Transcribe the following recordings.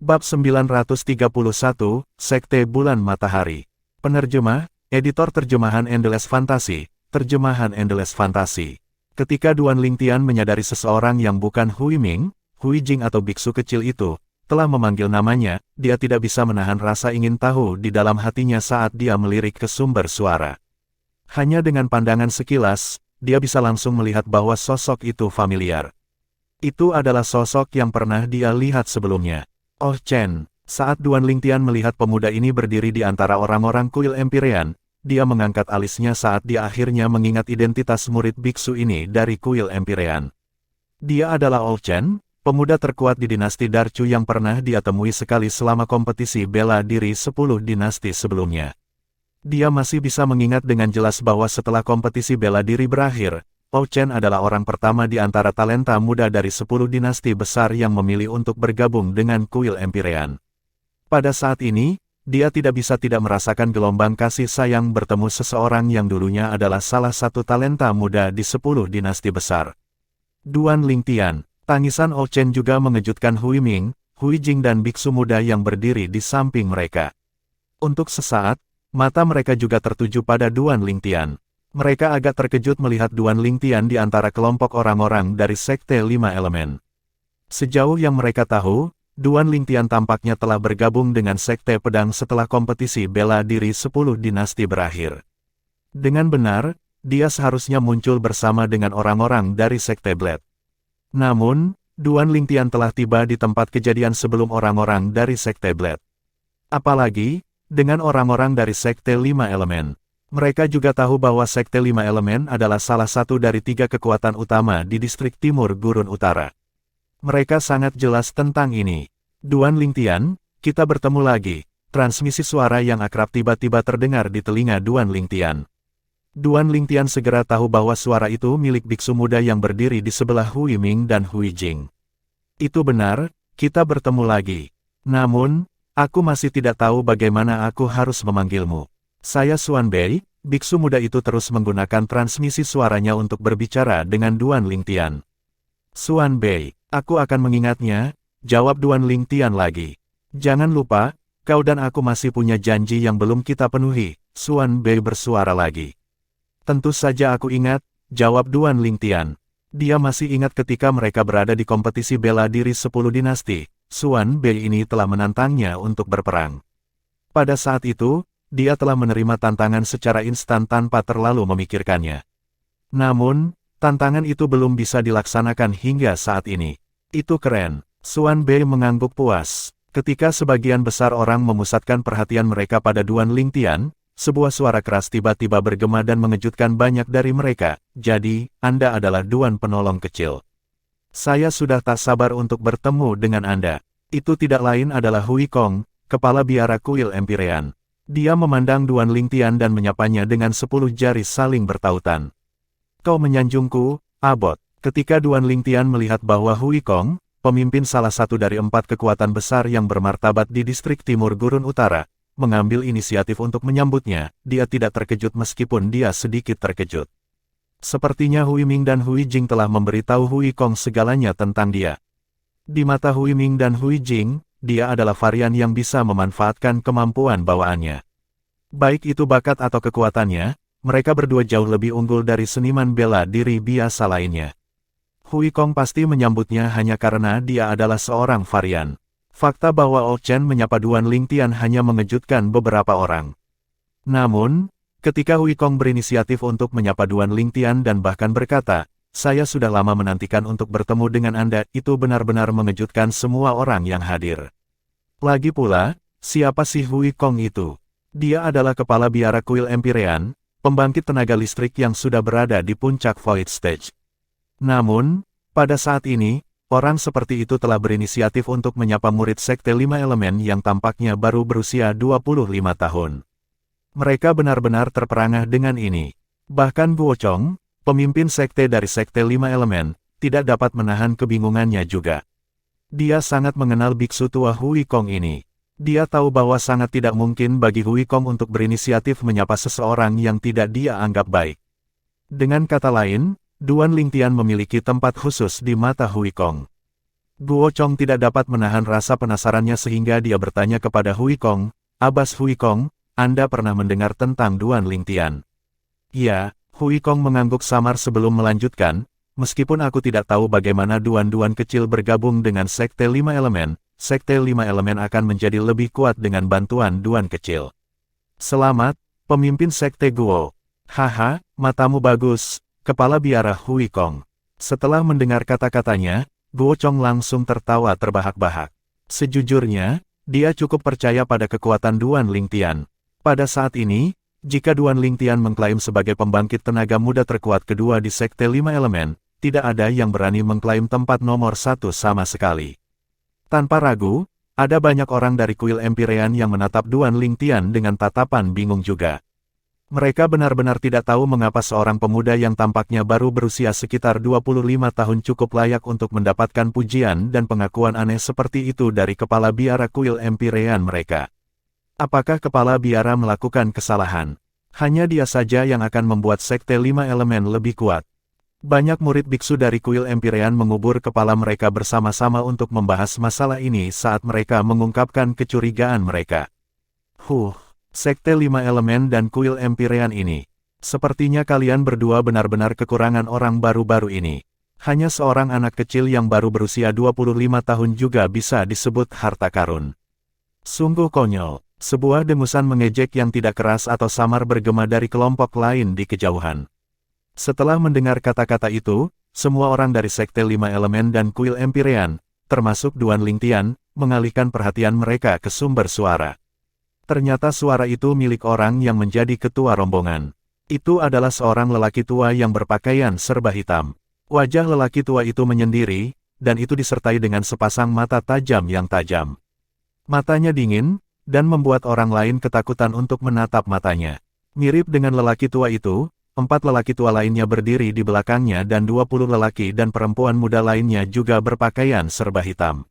Bab 931, Sekte Bulan Matahari. Penerjemah, Editor Terjemahan Endless Fantasy, Terjemahan Endless Fantasy. Ketika Duan Lingtian menyadari seseorang yang bukan Hui Ming, Hui Jing atau biksu kecil itu, telah memanggil namanya, dia tidak bisa menahan rasa ingin tahu di dalam hatinya saat dia melirik ke sumber suara. Hanya dengan pandangan sekilas, dia bisa langsung melihat bahwa sosok itu familiar. Itu adalah sosok yang pernah dia lihat sebelumnya. Oh Chen, saat Duan Lingtian melihat pemuda ini berdiri di antara orang-orang kuil Empyrean, dia mengangkat alisnya saat dia akhirnya mengingat identitas murid biksu ini dari kuil Empyrean. Dia adalah Oh Chen, pemuda terkuat di dinasti Darchu yang pernah dia temui sekali selama kompetisi bela diri 10 dinasti sebelumnya. Dia masih bisa mengingat dengan jelas bahwa setelah kompetisi bela diri berakhir, Oh Chen adalah orang pertama di antara talenta muda dari 10 dinasti besar yang memilih untuk bergabung dengan kuil Empyrean. Pada saat ini, dia tidak bisa tidak merasakan gelombang kasih sayang bertemu seseorang yang dulunya adalah salah satu talenta muda di 10 dinasti besar. Duan Lingtian, tangisan Oh Chen juga mengejutkan Hui Ming, Hui Jing dan biksu muda yang berdiri di samping mereka. Untuk sesaat, mata mereka juga tertuju pada Duan Lingtian. Mereka agak terkejut melihat Duan Lingtian di antara kelompok orang-orang dari Sekte Lima Elemen. Sejauh yang mereka tahu, Duan Lingtian tampaknya telah bergabung dengan Sekte Pedang setelah kompetisi bela diri 10 dinasti berakhir. Dengan benar, dia seharusnya muncul bersama dengan orang-orang dari Sekte Blade. Namun, Duan Lingtian telah tiba di tempat kejadian sebelum orang-orang dari Sekte Blade. Apalagi, dengan orang-orang dari Sekte Lima Elemen. Mereka juga tahu bahwa Sekte Lima Elemen adalah salah satu dari 3 kekuatan utama di distrik timur Gurun Utara. Mereka sangat jelas tentang ini. Duan Lingtian, kita bertemu lagi. Transmisi suara yang akrab tiba-tiba terdengar di telinga Duan Lingtian. Duan Lingtian segera tahu bahwa suara itu milik biksu muda yang berdiri di sebelah Hui Ming dan Hui Jing. Itu benar, kita bertemu lagi. Namun, aku masih tidak tahu bagaimana aku harus memanggilmu. Saya Xuan Bei. Biksu muda itu terus menggunakan transmisi suaranya untuk berbicara dengan Duan Lingtian. Xuan Bei, aku akan mengingatnya, jawab Duan Lingtian lagi. Jangan lupa, kau dan aku masih punya janji yang belum kita penuhi, Xuan Bei bersuara lagi. Tentu saja aku ingat, jawab Duan Lingtian. Dia masih ingat ketika mereka berada di kompetisi bela diri 10 dinasti, Xuan Bei ini telah menantangnya untuk berperang. Pada saat itu, dia telah menerima tantangan secara instan tanpa terlalu memikirkannya. Namun, tantangan itu belum bisa dilaksanakan hingga saat ini. Itu keren. Xuan Bei mengangguk puas. Ketika sebagian besar orang memusatkan perhatian mereka pada Duan Lingtian, sebuah suara keras tiba-tiba bergema dan mengejutkan banyak dari mereka. Jadi, Anda adalah Duan penolong kecil. Saya sudah tak sabar untuk bertemu dengan Anda. Itu tidak lain adalah Hui Kong, kepala biara kuil Empyrean. Dia memandang Duan Lingtian dan menyapanya dengan 10 jari saling bertautan. Kau menyanjungku, Abot. Ketika Duan Lingtian melihat bahwa Hui Kong, pemimpin salah satu dari 4 kekuatan besar yang bermartabat di distrik timur Gurun Utara, mengambil inisiatif untuk menyambutnya, dia tidak terkejut meskipun dia sedikit terkejut. Sepertinya Hui Ming dan Hui Jing telah memberitahu Hui Kong segalanya tentang dia. Di mata Hui Ming dan Hui Jing, dia adalah varian yang bisa memanfaatkan kemampuan bawaannya. Baik itu bakat atau kekuatannya, mereka berdua jauh lebih unggul dari seniman bela diri biasa lainnya. Hui Kong pasti menyambutnya hanya karena dia adalah seorang varian. Fakta bahwa Oh Chen menyapa Duan Lingtian hanya mengejutkan beberapa orang. Namun, ketika Hui Kong berinisiatif untuk menyapa Duan Lingtian dan bahkan berkata, saya sudah lama menantikan untuk bertemu dengan Anda, itu benar-benar mengejutkan semua orang yang hadir. Lagi pula, siapa sih Hui Kong itu? Dia adalah kepala biara kuil Empyrean, pembangkit tenaga listrik yang sudah berada di puncak Void Stage. Namun, pada saat ini, orang seperti itu telah berinisiatif untuk menyapa murid Sekte Lima Elemen yang tampaknya baru berusia 25 tahun. Mereka benar-benar terperangah dengan ini. Bahkan Guo Chong, pemimpin sekte dari Sekte Lima Elemen, tidak dapat menahan kebingungannya juga. Dia sangat mengenal biksu tua Hui Kong ini. Dia tahu bahwa sangat tidak mungkin bagi Hui Kong untuk berinisiatif menyapa seseorang yang tidak dia anggap baik. Dengan kata lain, Duan Lingtian memiliki tempat khusus di mata Hui Kong. Guo Chong tidak dapat menahan rasa penasarannya sehingga dia bertanya kepada Hui Kong, "Abbas Hui Kong, Anda pernah mendengar tentang Duan Lingtian?" "Iya," Hui Kong mengangguk samar sebelum melanjutkan, "meskipun aku tidak tahu bagaimana duan-duan kecil bergabung dengan Sekte Lima Elemen, Sekte Lima Elemen akan menjadi lebih kuat dengan bantuan duan kecil." "Selamat, pemimpin Sekte Guo." "Haha, matamu bagus, Kepala Biara Hui Kong." Setelah mendengar kata-katanya, Guo Chong langsung tertawa terbahak-bahak. Sejujurnya, dia cukup percaya pada kekuatan Duan Lingtian. Pada saat ini, jika Duan Lingtian mengklaim sebagai pembangkit tenaga muda terkuat kedua di Sekte Lima Elemen, tidak ada yang berani mengklaim tempat nomor 1 sama sekali. Tanpa ragu, ada banyak orang dari kuil Empyrean yang menatap Duan Lingtian dengan tatapan bingung juga. Mereka benar-benar tidak tahu mengapa seorang pemuda yang tampaknya baru berusia sekitar 25 tahun cukup layak untuk mendapatkan pujian dan pengakuan aneh seperti itu dari kepala biara kuil Empyrean mereka. Apakah kepala biara melakukan kesalahan? Hanya dia saja yang akan membuat Sekte Lima Elemen lebih kuat. Banyak murid biksu dari kuil Empyrean mengubur kepala mereka bersama-sama untuk membahas masalah ini saat mereka mengungkapkan kecurigaan mereka. Sekte Lima Elemen dan kuil Empyrean ini. Sepertinya kalian berdua benar-benar kekurangan orang baru-baru ini. Hanya seorang anak kecil yang baru berusia 25 tahun juga bisa disebut harta karun. Sungguh konyol. Sebuah dengusan mengejek yang tidak keras atau samar bergema dari kelompok lain di kejauhan. Setelah mendengar kata-kata itu, semua orang dari Sekte Lima Elemen dan kuil Empyrean, termasuk Duan Lingtian, mengalihkan perhatian mereka ke sumber suara. Ternyata suara itu milik orang yang menjadi ketua rombongan. Itu adalah seorang lelaki tua yang berpakaian serba hitam. Wajah lelaki tua itu menyendiri, dan itu disertai dengan sepasang mata tajam yang tajam. Matanya dingin, dan membuat orang lain ketakutan untuk menatap matanya. Mirip dengan lelaki tua itu, 4 lelaki tua lainnya berdiri di belakangnya dan 20 lelaki dan perempuan muda lainnya juga berpakaian serba hitam.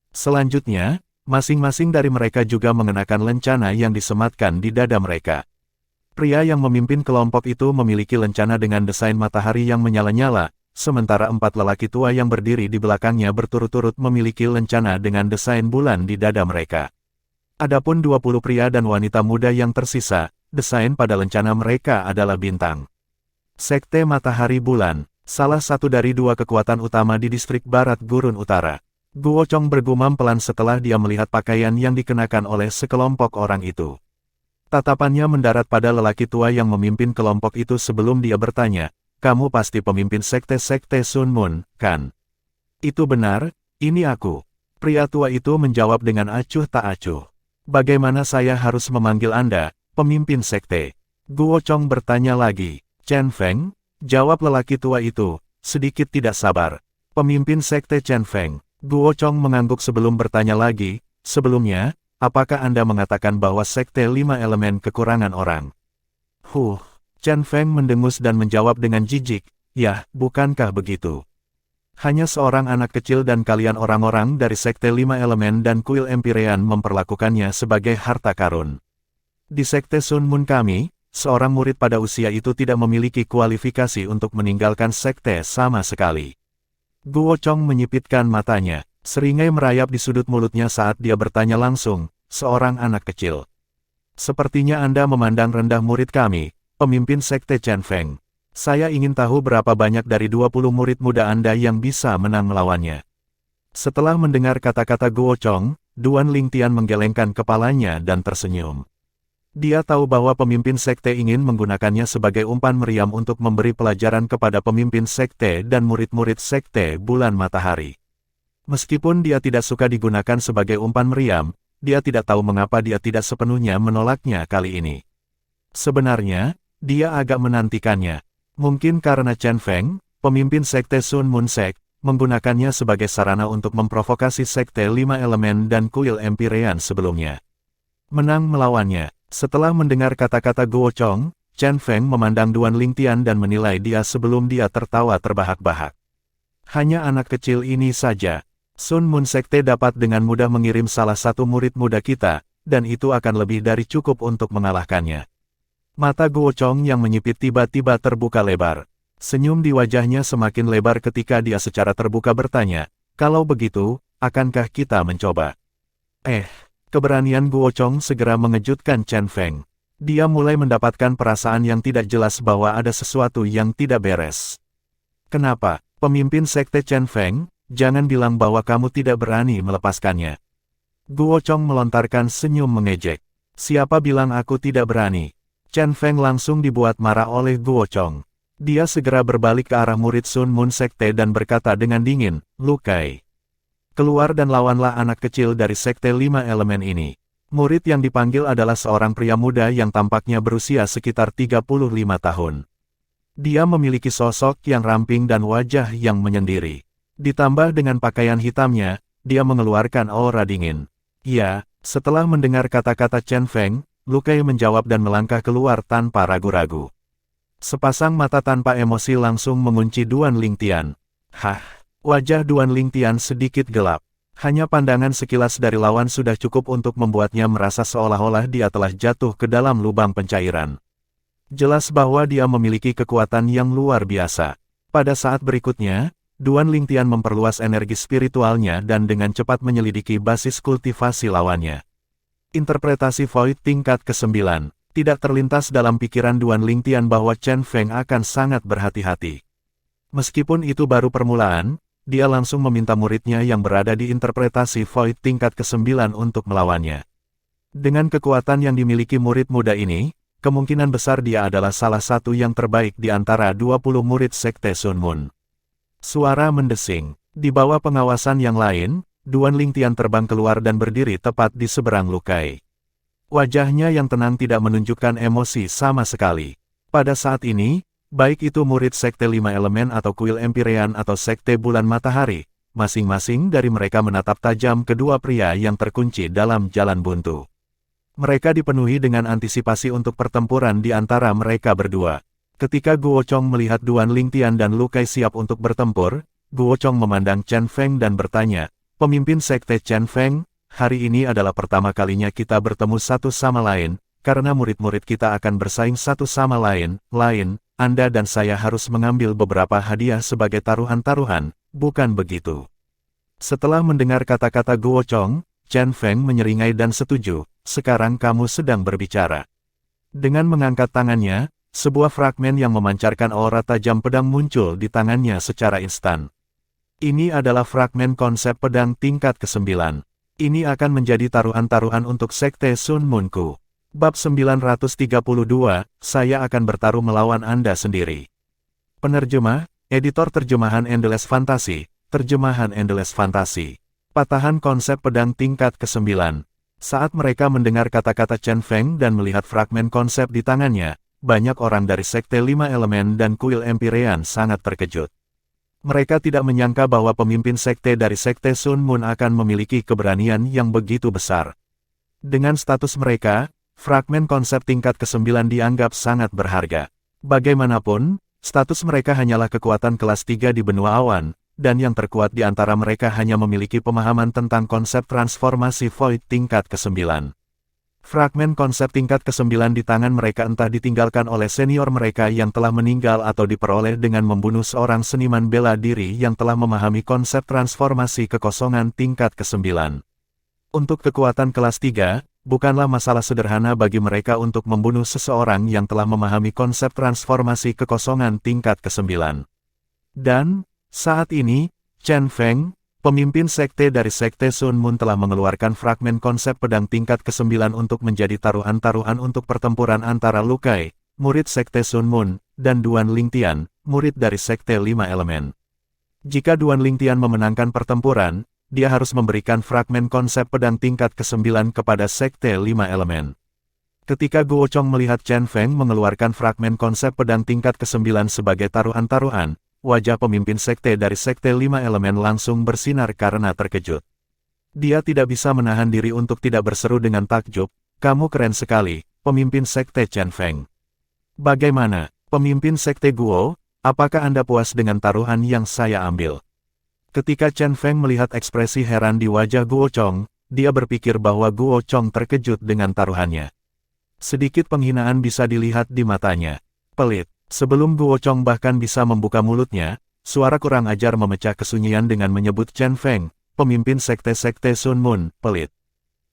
Selanjutnya, masing-masing dari mereka juga mengenakan lencana yang disematkan di dada mereka. Pria yang memimpin kelompok itu memiliki lencana dengan desain matahari yang menyala-nyala, sementara 4 lelaki tua yang berdiri di belakangnya berturut-turut memiliki lencana dengan desain bulan di dada mereka. Adapun 20 pria dan wanita muda yang tersisa, desain pada lencana mereka adalah bintang. Sekte Matahari Bulan, salah satu dari 2 kekuatan utama di distrik Barat Gurun Utara. Guo Chong bergumam pelan setelah dia melihat pakaian yang dikenakan oleh sekelompok orang itu. Tatapannya mendarat pada lelaki tua yang memimpin kelompok itu sebelum dia bertanya, "Kamu pasti pemimpin sekte-sekte Sun Moon, kan?" "Itu benar, ini aku." Pria tua itu menjawab dengan acuh tak acuh. "Bagaimana saya harus memanggil Anda, pemimpin sekte?" Guo Chong bertanya lagi. "Chen Feng," jawab lelaki tua itu, sedikit tidak sabar. "Pemimpin sekte Chen Feng." Guo Chong mengangguk sebelum bertanya lagi, "Sebelumnya, apakah Anda mengatakan bahwa Sekte Lima Elemen kekurangan orang?" Chen Feng mendengus dan menjawab dengan jijik, "Yah, bukankah begitu? Hanya seorang anak kecil dan kalian orang-orang dari Sekte Lima Elemen dan kuil Empyrean memperlakukannya sebagai harta karun. Di Sekte Sun Moon kami, seorang murid pada usia itu tidak memiliki kualifikasi untuk meninggalkan sekte sama sekali." Guo Chong menyipitkan matanya, seringai merayap di sudut mulutnya saat dia bertanya langsung, "Seorang anak kecil. Sepertinya Anda memandang rendah murid kami, pemimpin sekte Chen Feng. Saya ingin tahu berapa banyak dari 20 murid muda Anda yang bisa menang melawannya." Setelah mendengar kata-kata Guo Chong, Duan Lingtian menggelengkan kepalanya dan tersenyum. Dia tahu bahwa pemimpin sekte ingin menggunakannya sebagai umpan meriam untuk memberi pelajaran kepada pemimpin sekte dan murid-murid sekte Bulan Matahari. Meskipun dia tidak suka digunakan sebagai umpan meriam, dia tidak tahu mengapa dia tidak sepenuhnya menolaknya kali ini. Sebenarnya, dia agak menantikannya. Mungkin karena Chen Feng, pemimpin sekte Sun Moon Sek, menggunakannya sebagai sarana untuk memprovokasi sekte Lima Elemen dan kuil Empyrean sebelumnya. Menang melawannya. Setelah mendengar kata-kata Guo Chong, Chen Feng memandang Duan Lingtian dan menilai dia sebelum dia tertawa terbahak-bahak. "Hanya anak kecil ini saja. Sun Moon Sekte dapat dengan mudah mengirim salah satu murid muda kita, dan itu akan lebih dari cukup untuk mengalahkannya." Mata Guo Chong yang menyipit tiba-tiba terbuka lebar. Senyum di wajahnya semakin lebar ketika dia secara terbuka bertanya, Kalau begitu, akankah kita mencoba? Keberanian Guo Chong segera mengejutkan Chen Feng. Dia mulai mendapatkan perasaan yang tidak jelas bahwa ada sesuatu yang tidak beres. Kenapa, pemimpin sekte Chen Feng, jangan bilang bahwa kamu tidak berani melepaskannya. Guo Chong melontarkan senyum mengejek. Siapa bilang aku tidak berani? Chen Feng langsung dibuat marah oleh Guo Chong. Dia segera berbalik ke arah murid Sun Moon Sekte dan berkata dengan dingin, "Lu Kai, keluar dan lawanlah anak kecil dari Sekte 5 Elemen ini." Murid yang dipanggil adalah seorang pria muda yang tampaknya berusia sekitar 35 tahun. Dia memiliki sosok yang ramping dan wajah yang menyendiri. Ditambah dengan pakaian hitamnya, dia mengeluarkan aura dingin. Ya, setelah mendengar kata-kata Chen Feng, Lu Kai menjawab dan melangkah keluar tanpa ragu-ragu. Sepasang mata tanpa emosi langsung mengunci Duan Lingtian. Wajah Duan Lingtian sedikit gelap. Hanya pandangan sekilas dari lawan sudah cukup untuk membuatnya merasa seolah-olah dia telah jatuh ke dalam lubang pencairan. Jelas bahwa dia memiliki kekuatan yang luar biasa. Pada saat berikutnya, Duan Lingtian memperluas energi spiritualnya dan dengan cepat menyelidiki basis kultivasi lawannya. Interpretasi Void tingkat ke-9. Tidak terlintas dalam pikiran Duan Lingtian bahwa Chen Feng akan sangat berhati-hati. Meskipun itu baru permulaan, dia langsung meminta muridnya yang berada di interpretasi Void tingkat ke-9 untuk melawannya. Dengan kekuatan yang dimiliki murid muda ini, kemungkinan besar dia adalah salah satu yang terbaik di antara 20 murid Sekte Sun Moon. Suara mendesing. Di bawah pengawasan yang lain, Duan Lingtian terbang keluar dan berdiri tepat di seberang Lu Kai. Wajahnya yang tenang tidak menunjukkan emosi sama sekali. Pada saat ini, baik itu murid Sekte 5 Elemen atau Kuil Empyrean atau Sekte Bulan Matahari, masing-masing dari mereka menatap tajam kedua pria yang terkunci dalam jalan buntu. Mereka dipenuhi dengan antisipasi untuk pertempuran di antara mereka berdua. Ketika Guo Chong melihat Duan Lingtian dan Lu Kai siap untuk bertempur, Guo Chong memandang Chen Feng dan bertanya, "Pemimpin Sekte Chen Feng, hari ini adalah pertama kalinya kita bertemu satu sama lain, karena murid-murid kita akan bersaing satu sama lain, Anda dan saya harus mengambil beberapa hadiah sebagai taruhan-taruhan, bukan begitu?" Setelah mendengar kata-kata Guo Chong, Chen Feng menyeringai dan setuju, "Sekarang kamu sedang berbicara." Dengan mengangkat tangannya, sebuah fragmen yang memancarkan aura tajam pedang muncul di tangannya secara instan. Ini adalah fragmen konsep pedang tingkat ke-9. Ini akan menjadi taruhan-taruhan untuk Sekte Sun Moonku. Bab 932, saya akan bertaruh melawan Anda sendiri. Penerjemah, editor terjemahan Endless Fantasy, terjemahan Endless Fantasy. Patahan konsep pedang tingkat ke-9. Saat mereka mendengar kata-kata Chen Feng dan melihat fragmen konsep di tangannya, banyak orang dari Sekte 5 Elemen dan Kuil Empyrean sangat terkejut. Mereka tidak menyangka bahwa pemimpin sekte dari Sekte Sun Moon akan memiliki keberanian yang begitu besar. Dengan status mereka, fragmen konsep tingkat ke-9 dianggap sangat berharga. Bagaimanapun, status mereka hanyalah kekuatan kelas 3 di benua awan, dan yang terkuat di antara mereka hanya memiliki pemahaman tentang konsep transformasi Void tingkat ke-9. Fragmen konsep tingkat ke-9 di tangan mereka entah ditinggalkan oleh senior mereka yang telah meninggal atau diperoleh dengan membunuh seorang seniman bela diri yang telah memahami konsep transformasi kekosongan tingkat ke-9. Untuk kekuatan kelas 3, bukanlah masalah sederhana bagi mereka untuk membunuh seseorang yang telah memahami konsep transformasi kekosongan tingkat ke-9. Dan, saat ini, Chen Feng, pemimpin sekte dari Sekte Sun Moon telah mengeluarkan fragmen konsep pedang tingkat ke-9 untuk menjadi taruhan-taruhan untuk pertempuran antara Lu Kai, murid Sekte Sun Moon, dan Duan Lingtian, murid dari Sekte 5 Elemen. Jika Duan Lingtian memenangkan pertempuran, dia harus memberikan fragmen konsep pedang tingkat ke-9 kepada Sekte 5 Elemen. Ketika Guo Chong melihat Chen Feng mengeluarkan fragmen konsep pedang tingkat ke-9 sebagai taruhan-taruhan, wajah pemimpin sekte dari Sekte 5 Elemen langsung bersinar karena terkejut. Dia tidak bisa menahan diri untuk tidak berseru dengan takjub, "Kamu keren sekali, pemimpin sekte Chen Feng." "Bagaimana, pemimpin sekte Guo, apakah Anda puas dengan taruhan yang saya ambil?" Ketika Chen Feng melihat ekspresi heran di wajah Guo Chong, dia berpikir bahwa Guo Chong terkejut dengan taruhannya. Sedikit penghinaan bisa dilihat di matanya. Pelit. Sebelum Guo Chong bahkan bisa membuka mulutnya, suara kurang ajar memecah kesunyian dengan menyebut Chen Feng, pemimpin sekte-sekte Sun Moon, pelit.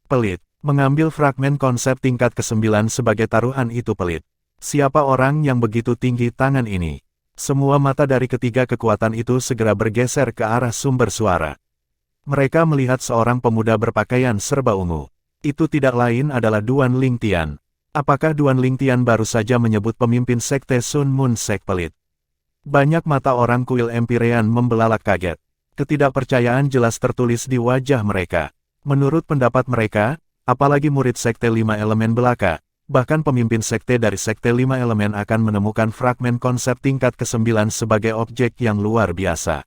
Pelit, mengambil fragmen konsep tingkat ke-9 sebagai taruhan itu pelit. Siapa orang yang begitu tinggi tangan ini? Semua mata dari ketiga kekuatan itu segera bergeser ke arah sumber suara. Mereka melihat seorang pemuda berpakaian serba ungu. Itu tidak lain adalah Duan Lingtian. Apakah Duan Lingtian baru saja menyebut pemimpin sekte Sun Moon Sek pelit? Banyak mata orang kuil Empyrean membelalak kaget. Ketidakpercayaan jelas tertulis di wajah mereka. Menurut pendapat mereka, apalagi murid sekte 5 elemen belaka, bahkan pemimpin sekte dari sekte 5 elemen akan menemukan fragmen konsep tingkat ke-9 sebagai objek yang luar biasa.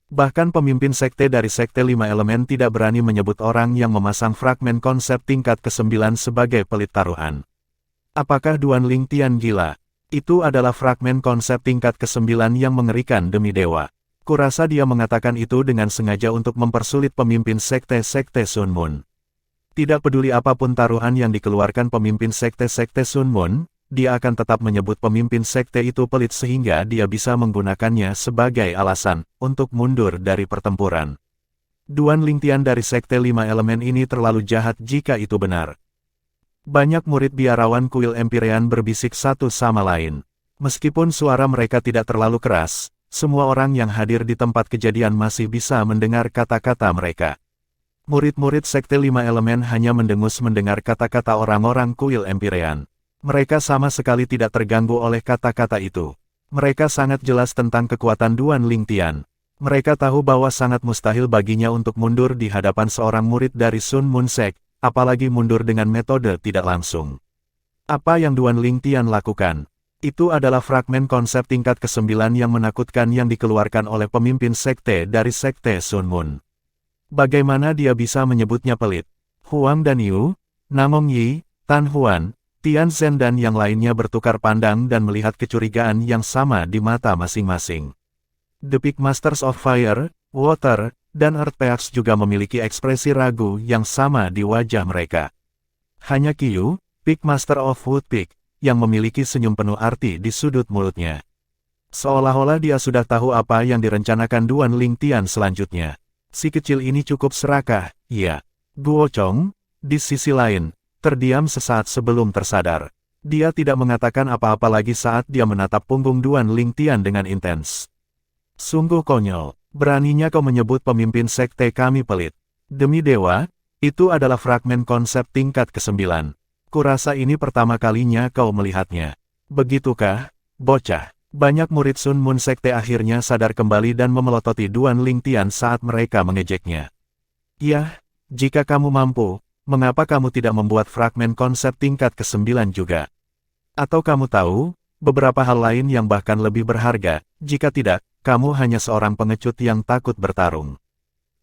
Bahkan pemimpin sekte dari sekte 5 elemen tidak berani menyebut orang yang memasang fragmen konsep tingkat ke-9 sebagai pelit taruhan. Apakah Duan Lingtian gila? Itu adalah fragmen konsep tingkat ke-9 yang mengerikan demi dewa. Kurasa dia mengatakan itu dengan sengaja untuk mempersulit pemimpin sekte-sekte Sun Moon. Tidak peduli apapun taruhan yang dikeluarkan pemimpin sekte-sekte Sun Moon, dia akan tetap menyebut pemimpin sekte itu pelit sehingga dia bisa menggunakannya sebagai alasan untuk mundur dari pertempuran. Duan Lingtian dari sekte 5 elemen ini terlalu jahat jika itu benar. Banyak murid biarawan kuil Empyrean berbisik satu sama lain. Meskipun suara mereka tidak terlalu keras, semua orang yang hadir di tempat kejadian masih bisa mendengar kata-kata mereka. Murid-murid sekte 5 elemen hanya mendengus mendengar kata-kata orang-orang kuil Empyrean. Mereka sama sekali tidak terganggu oleh kata-kata itu. Mereka sangat jelas tentang kekuatan Duan Lingtian. Mereka tahu bahwa sangat mustahil baginya untuk mundur di hadapan seorang murid dari Sun Moon Sek, apalagi mundur dengan metode tidak langsung. Apa yang Duan Lingtian lakukan? Itu adalah fragmen konsep tingkat ke-9 yang menakutkan yang dikeluarkan oleh pemimpin sekte dari sekte Sun Moon. Bagaimana dia bisa menyebutnya pelit? Huang dan Yu, Namong Yi, Tan Huan, Tian Zhen dan yang lainnya bertukar pandang dan melihat kecurigaan yang sama di mata masing-masing. The Peak Masters of Fire, Water, dan Earth Peaks juga memiliki ekspresi ragu yang sama di wajah mereka. Hanya Qiyu, Peak Master of Wood Peak, yang memiliki senyum penuh arti di sudut mulutnya. Seolah-olah dia sudah tahu apa yang direncanakan Duan Lingtian selanjutnya. Si kecil ini cukup serakah, iya. Guo Chong, di sisi lain, terdiam sesaat sebelum tersadar. Dia tidak mengatakan apa-apa lagi saat dia menatap punggung Duan Lingtian dengan intens. Sungguh konyol. Beraninya kau menyebut pemimpin sekte kami pelit. Demi dewa, itu adalah fragmen konsep tingkat ke-9. Kurasa ini pertama kalinya kau melihatnya. Begitukah, bocah? Banyak murid Sun Moon Sekte akhirnya sadar kembali dan memelototi Duan Lingtian saat mereka mengejeknya. Yah, jika kamu mampu, mengapa kamu tidak membuat fragmen konsep tingkat ke-9 juga? Atau kamu tahu, beberapa hal lain yang bahkan lebih berharga, jika tidak, kamu hanya seorang pengecut yang takut bertarung.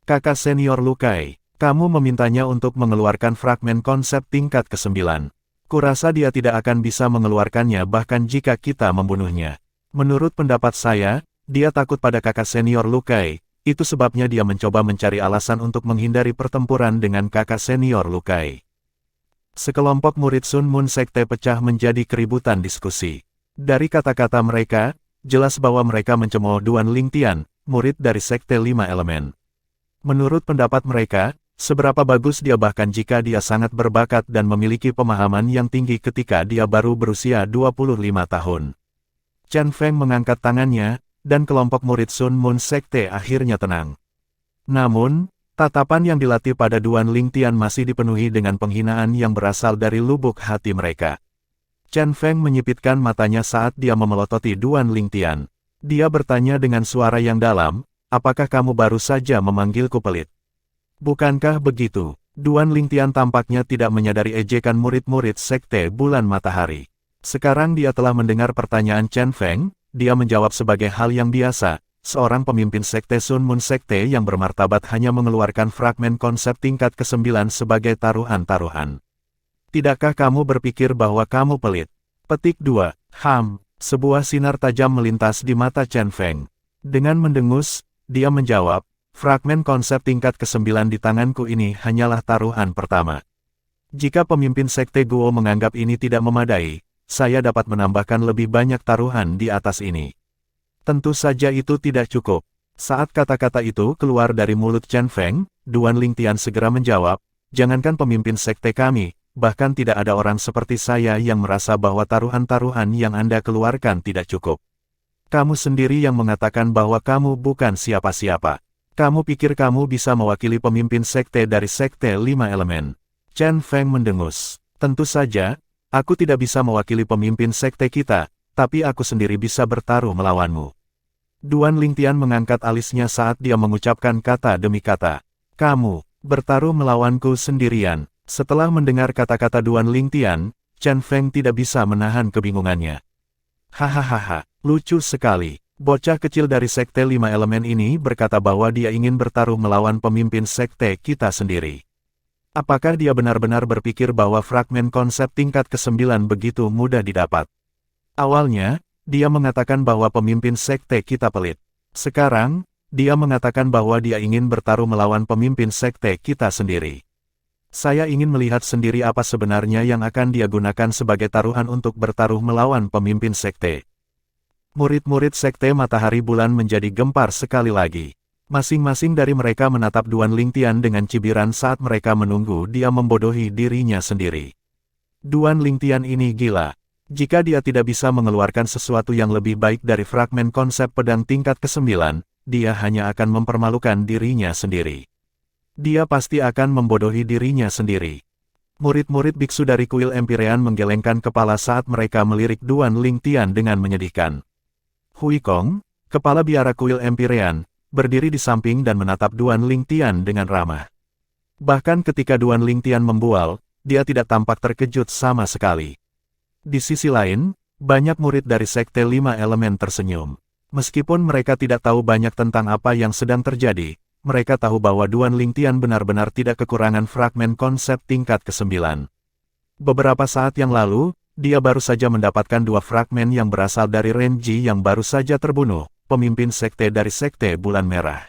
Kakak senior Lukai, kamu memintanya untuk mengeluarkan fragmen konsep tingkat ke-9. Kurasa dia tidak akan bisa mengeluarkannya bahkan jika kita membunuhnya. Menurut pendapat saya, dia takut pada kakak senior Lukai, itu sebabnya dia mencoba mencari alasan untuk menghindari pertempuran dengan kakak senior Lukai. Sekelompok murid Sun Moon Sekte pecah menjadi keributan diskusi. Dari kata-kata mereka, jelas bahwa mereka mencemooh Duan Lingtian, murid dari sekte 5 elemen. Menurut pendapat mereka, seberapa bagus dia bahkan jika dia sangat berbakat dan memiliki pemahaman yang tinggi ketika dia baru berusia 25 tahun. Chen Feng mengangkat tangannya, dan kelompok murid Sun Moon Sekte akhirnya tenang. Namun, tatapan yang dilatih pada Duan Lingtian masih dipenuhi dengan penghinaan yang berasal dari lubuk hati mereka. Chen Feng menyipitkan matanya saat dia memelototi Duan Lingtian. Dia bertanya dengan suara yang dalam, apakah kamu baru saja memanggilku pelit? Bukankah begitu? Duan Lingtian tampaknya tidak menyadari ejekan murid-murid sekte bulan matahari. Sekarang dia telah mendengar pertanyaan Chen Feng, dia menjawab sebagai hal yang biasa, seorang pemimpin sekte Sun Moon Sekte yang bermartabat hanya mengeluarkan fragmen konsep tingkat ke-9 sebagai taruhan-taruhan. Tidakkah kamu berpikir bahwa kamu pelit? Petik 2. Sebuah sinar tajam melintas di mata Chen Feng. Dengan mendengus, dia menjawab, fragmen konsep tingkat ke-9 di tanganku ini hanyalah taruhan pertama. Jika pemimpin sekte Guo menganggap ini tidak memadai, saya dapat menambahkan lebih banyak taruhan di atas ini. Tentu saja itu tidak cukup. Saat kata-kata itu keluar dari mulut Chen Feng, Duan Lingtian segera menjawab, jangankan pemimpin sekte kami, bahkan tidak ada orang seperti saya yang merasa bahwa taruhan-taruhan yang Anda keluarkan tidak cukup. Kamu sendiri yang mengatakan bahwa kamu bukan siapa-siapa. Kamu pikir kamu bisa mewakili pemimpin sekte dari sekte 5 elemen. Chen Feng mendengus. Tentu saja, aku tidak bisa mewakili pemimpin sekte kita, tapi aku sendiri bisa bertaruh melawanmu. Duan Lingtian mengangkat alisnya saat dia mengucapkan kata demi kata. Kamu bertaruh melawanku sendirian. Setelah mendengar kata-kata Duan Lingtian, Chen Feng tidak bisa menahan kebingungannya. Hahaha, lucu sekali. Bocah kecil dari sekte 5 elemen ini berkata bahwa dia ingin bertaruh melawan pemimpin sekte kita sendiri. Apakah dia benar-benar berpikir bahwa fragmen konsep tingkat ke-9 begitu mudah didapat? Awalnya, dia mengatakan bahwa pemimpin sekte kita pelit. Sekarang, dia mengatakan bahwa dia ingin bertaruh melawan pemimpin sekte kita sendiri. Saya ingin melihat sendiri apa sebenarnya yang akan dia gunakan sebagai taruhan untuk bertaruh melawan pemimpin sekte. Murid-murid sekte Matahari Bulan menjadi gempar sekali lagi. Masing-masing dari mereka menatap Duan Lingtian dengan cibiran saat mereka menunggu dia membodohi dirinya sendiri. Duan Lingtian ini gila. Jika dia tidak bisa mengeluarkan sesuatu yang lebih baik dari fragmen konsep pedang tingkat ke-9, dia hanya akan mempermalukan dirinya sendiri. Dia pasti akan membodohi dirinya sendiri. Murid-murid biksu dari kuil Empirean menggelengkan kepala saat mereka melirik Duan Lingtian dengan menyedihkan. Hui Kong, kepala biara kuil Empirean, berdiri di samping dan menatap Duan Lingtian dengan ramah. Bahkan ketika Duan Lingtian membual, dia tidak tampak terkejut sama sekali. Di sisi lain, banyak murid dari sekte 5 elemen tersenyum. Meskipun mereka tidak tahu banyak tentang apa yang sedang terjadi, mereka tahu bahwa Duan Lingtian benar-benar tidak kekurangan fragmen konsep tingkat ke-9. Beberapa saat yang lalu, dia baru saja mendapatkan 2 fragmen yang berasal dari Renji yang baru saja terbunuh, pemimpin sekte dari sekte Bulan Merah.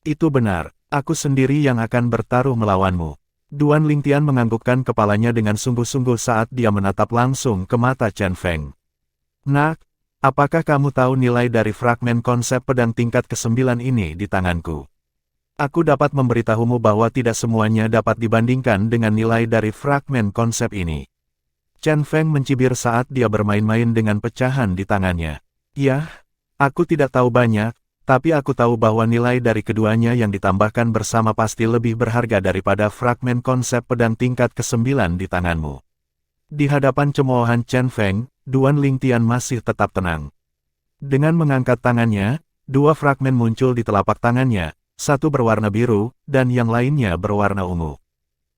Itu benar, aku sendiri yang akan bertaruh melawanmu. Duan Lingtian menganggukkan kepalanya dengan sungguh-sungguh saat dia menatap langsung ke mata Chen Feng. Nak, apakah kamu tahu nilai dari fragmen konsep pedang tingkat ke-9 ini di tanganku? Aku dapat memberitahumu bahwa tidak semuanya dapat dibandingkan dengan nilai dari fragmen konsep ini. Chen Feng mencibir saat dia bermain-main dengan pecahan di tangannya. Yah, aku tidak tahu banyak, tapi aku tahu bahwa nilai dari keduanya yang ditambahkan bersama pasti lebih berharga daripada fragmen konsep pedang tingkat ke-9 di tanganmu. Di hadapan cemoohan Chen Feng, Duan Lingtian masih tetap tenang. Dengan mengangkat tangannya, 2 fragmen muncul di telapak tangannya, satu berwarna biru, dan yang lainnya berwarna ungu.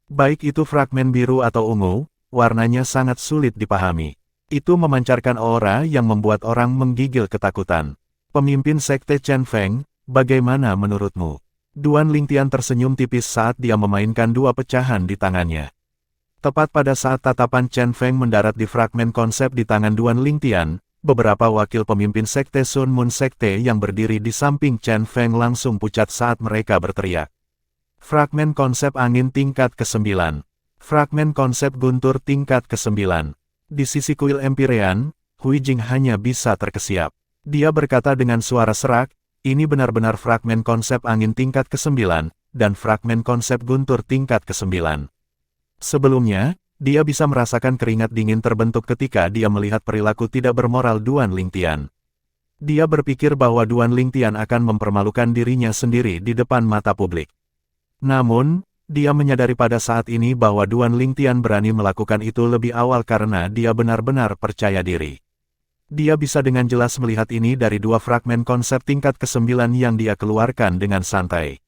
Baik itu fragmen biru atau ungu, warnanya sangat sulit dipahami. Itu memancarkan aura yang membuat orang menggigil ketakutan. Pemimpin sekte Chen Feng, bagaimana menurutmu? Duan Lingtian tersenyum tipis saat dia memainkan 2 pecahan di tangannya. Tepat pada saat tatapan Chen Feng mendarat di fragmen konsep di tangan Duan Lingtian, beberapa wakil pemimpin sekte Sun Moon Sekte yang berdiri di samping Chen Feng langsung pucat saat mereka berteriak. Fragmen konsep angin tingkat ke-9. Fragmen konsep guntur tingkat ke-9. Di sisi kuil Empirean, Hui Jing hanya bisa terkesiap. Dia berkata dengan suara serak, ini benar-benar fragmen konsep angin tingkat ke-9, dan fragmen konsep guntur tingkat ke-9. Sebelumnya, dia bisa merasakan keringat dingin terbentuk ketika dia melihat perilaku tidak bermoral Duan Lingtian. Dia berpikir bahwa Duan Lingtian akan mempermalukan dirinya sendiri di depan mata publik. Namun, dia menyadari pada saat ini bahwa Duan Lingtian berani melakukan itu lebih awal karena dia benar-benar percaya diri. Dia bisa dengan jelas melihat ini dari 2 fragmen konsep tingkat ke-9 yang dia keluarkan dengan santai.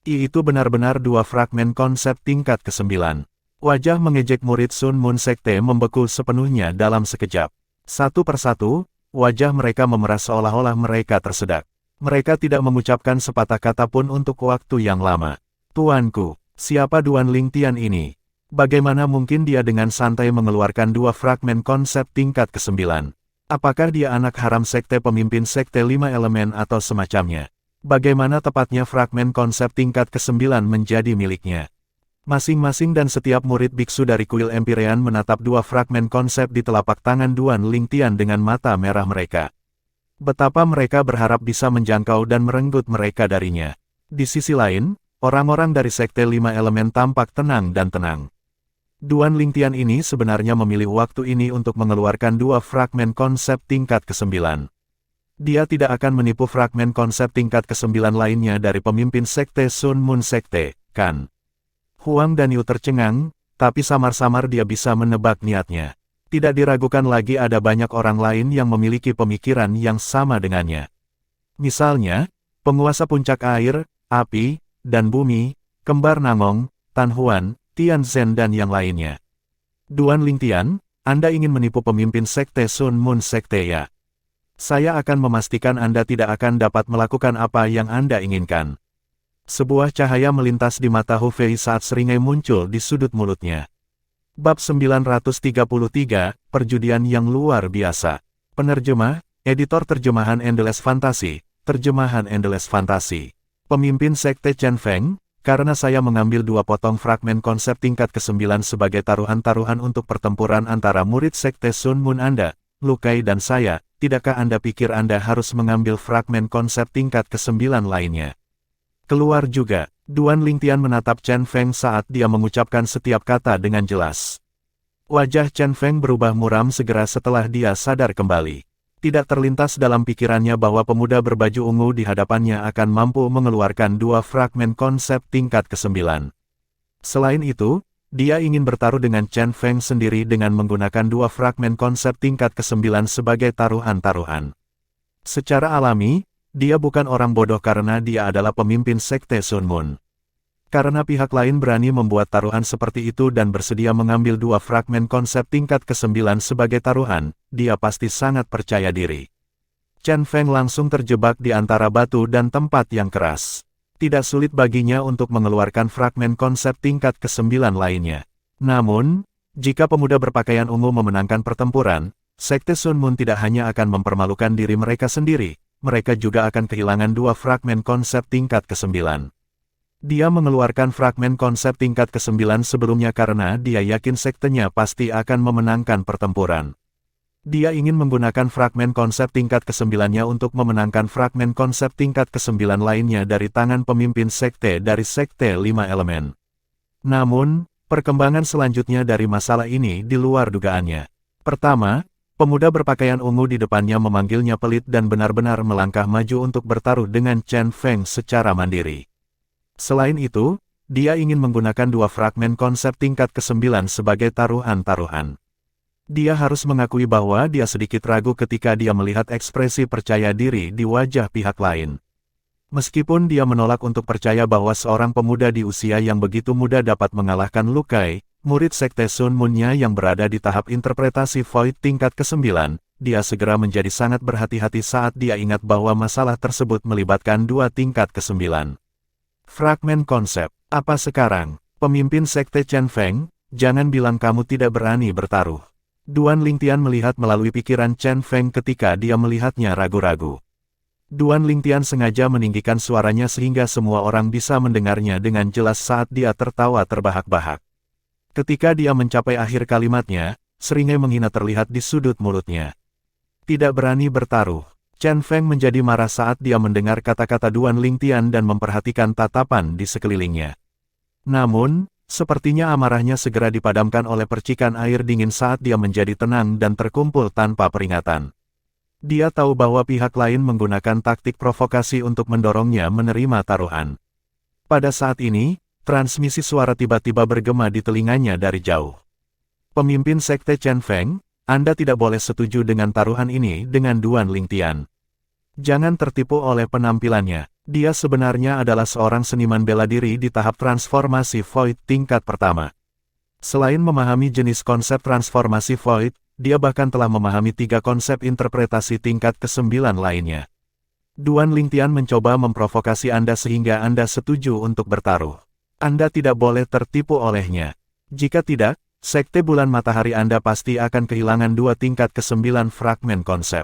Itu benar-benar 2 fragmen konsep tingkat ke-9. Wajah mengejek murid Sun Moon Sekte membeku sepenuhnya dalam sekejap. Satu persatu, wajah mereka memerah seolah-olah mereka tersedak. Mereka tidak mengucapkan sepatah kata pun untuk waktu yang lama. Tuanku, siapa Duan Lingtian ini? Bagaimana mungkin dia dengan santai mengeluarkan 2 fragmen konsep tingkat ke-9? Apakah dia anak haram sekte pemimpin sekte 5 elemen atau semacamnya? Bagaimana tepatnya fragmen konsep tingkat ke-9 menjadi miliknya? Masing-masing dan setiap murid biksu dari kuil Empirean menatap 2 fragmen konsep di telapak tangan Duan Lingtian dengan mata merah mereka. Betapa mereka berharap bisa menjangkau dan merenggut mereka darinya. Di sisi lain, orang-orang dari Sekte Lima Elemen tampak tenang dan tenang. Duan Lingtian ini sebenarnya memilih waktu ini untuk mengeluarkan dua fragmen konsep tingkat ke-9. Dia tidak akan menipu fragmen konsep tingkat ke-9 lainnya dari pemimpin Sekte Sun Moon Sekte, kan? Huang Dan Yu tercengang, tapi samar-samar dia bisa menebak niatnya. Tidak diragukan lagi ada banyak orang lain yang memiliki pemikiran yang sama dengannya. Misalnya, penguasa puncak air, api, dan bumi, kembar Nangong, Tan Huan, Tian Zhen dan yang lainnya. Duan Lingtian, Anda ingin menipu pemimpin Sekte Sun Moon Sekte ya? Saya akan memastikan Anda tidak akan dapat melakukan apa yang Anda inginkan. Sebuah cahaya melintas di mata Hu Fei saat seringai muncul di sudut mulutnya. Bab 933, Perjudian yang luar biasa. Penerjemah, Editor Terjemahan Endless Fantasy, Terjemahan Endless Fantasy. Pemimpin Sekte Chen Feng, karena saya mengambil dua potong fragmen konsep tingkat ke-9 sebagai taruhan-taruhan untuk pertempuran antara murid Sekte Sun Moon Anda, Lu Kai dan saya, tidakkah Anda pikir Anda harus mengambil fragmen konsep tingkat ke-9 lainnya? Keluar juga, Duan Lingtian menatap Chen Feng saat dia mengucapkan setiap kata dengan jelas. Wajah Chen Feng berubah muram segera setelah dia sadar kembali. Tidak terlintas dalam pikirannya bahwa pemuda berbaju ungu di hadapannya akan mampu mengeluarkan dua fragmen konsep tingkat ke-9. Selain itu, dia ingin bertaruh dengan Chen Feng sendiri dengan menggunakan dua fragmen konsep tingkat ke-9 sebagai taruhan-taruhan. Secara alami, dia bukan orang bodoh karena dia adalah pemimpin Sekte Sun Moon. Karena pihak lain berani membuat taruhan seperti itu dan bersedia mengambil dua fragmen konsep tingkat ke-9 sebagai taruhan, dia pasti sangat percaya diri. Chen Feng langsung terjebak di antara batu dan tempat yang keras. Tidak sulit baginya untuk mengeluarkan fragmen konsep tingkat ke-9 lainnya. Namun, jika pemuda berpakaian ungu memenangkan pertempuran, Sekte Sun Moon tidak hanya akan mempermalukan diri mereka sendiri, mereka juga akan kehilangan dua fragmen konsep tingkat ke-9. Dia mengeluarkan fragmen konsep tingkat ke-9 sebelumnya karena dia yakin sektenya pasti akan memenangkan pertempuran. Dia ingin menggunakan fragmen konsep tingkat ke-9-nya untuk memenangkan fragmen konsep tingkat ke-9 lainnya dari tangan pemimpin sekte dari Sekte Lima Elemen. Namun, perkembangan selanjutnya dari masalah ini di luar dugaannya. Pertama, pemuda berpakaian ungu di depannya memanggilnya pelit dan benar-benar melangkah maju untuk bertaruh dengan Chen Feng secara mandiri. Selain itu, dia ingin menggunakan dua fragmen konsep tingkat ke-9 sebagai taruhan-taruhan. Dia harus mengakui bahwa dia sedikit ragu ketika dia melihat ekspresi percaya diri di wajah pihak lain. Meskipun dia menolak untuk percaya bahwa seorang pemuda di usia yang begitu muda dapat mengalahkan Lu Kai, murid Sekte Sun Moon-nya yang berada di tahap interpretasi Void tingkat ke-9, dia segera menjadi sangat berhati-hati saat dia ingat bahwa masalah tersebut melibatkan dua tingkat ke-9. Fragmen konsep, apa sekarang? Pemimpin Sekte Chen Feng, jangan bilang kamu tidak berani bertaruh. Duan Lingtian melihat melalui pikiran Chen Feng ketika dia melihatnya ragu-ragu. Duan Lingtian sengaja meninggikan suaranya sehingga semua orang bisa mendengarnya dengan jelas saat dia tertawa terbahak-bahak. Ketika dia mencapai akhir kalimatnya, seringai menghina terlihat di sudut mulutnya. Tidak berani bertaruh. Chen Feng menjadi marah saat dia mendengar kata-kata Duan Lingtian dan memperhatikan tatapan di sekelilingnya. Namun, sepertinya amarahnya segera dipadamkan oleh percikan air dingin saat dia menjadi tenang dan terkumpul tanpa peringatan. Dia tahu bahwa pihak lain menggunakan taktik provokasi untuk mendorongnya menerima taruhan. Pada saat ini, transmisi suara tiba-tiba bergema di telinganya dari jauh. Pemimpin Sekte Chen Feng, Anda tidak boleh setuju dengan taruhan ini dengan Duan Lingtian. Jangan tertipu oleh penampilannya. Dia sebenarnya adalah seorang seniman bela diri di tahap transformasi Void tingkat pertama. Selain memahami jenis konsep transformasi Void, dia bahkan telah memahami 3 konsep interpretasi tingkat ke-9 lainnya. Duan Lingtian mencoba memprovokasi Anda sehingga Anda setuju untuk bertaruh. Anda tidak boleh tertipu olehnya. Jika tidak, Sekte Bulan Matahari Anda pasti akan kehilangan 2 tingkat ke-9 fragmen konsep.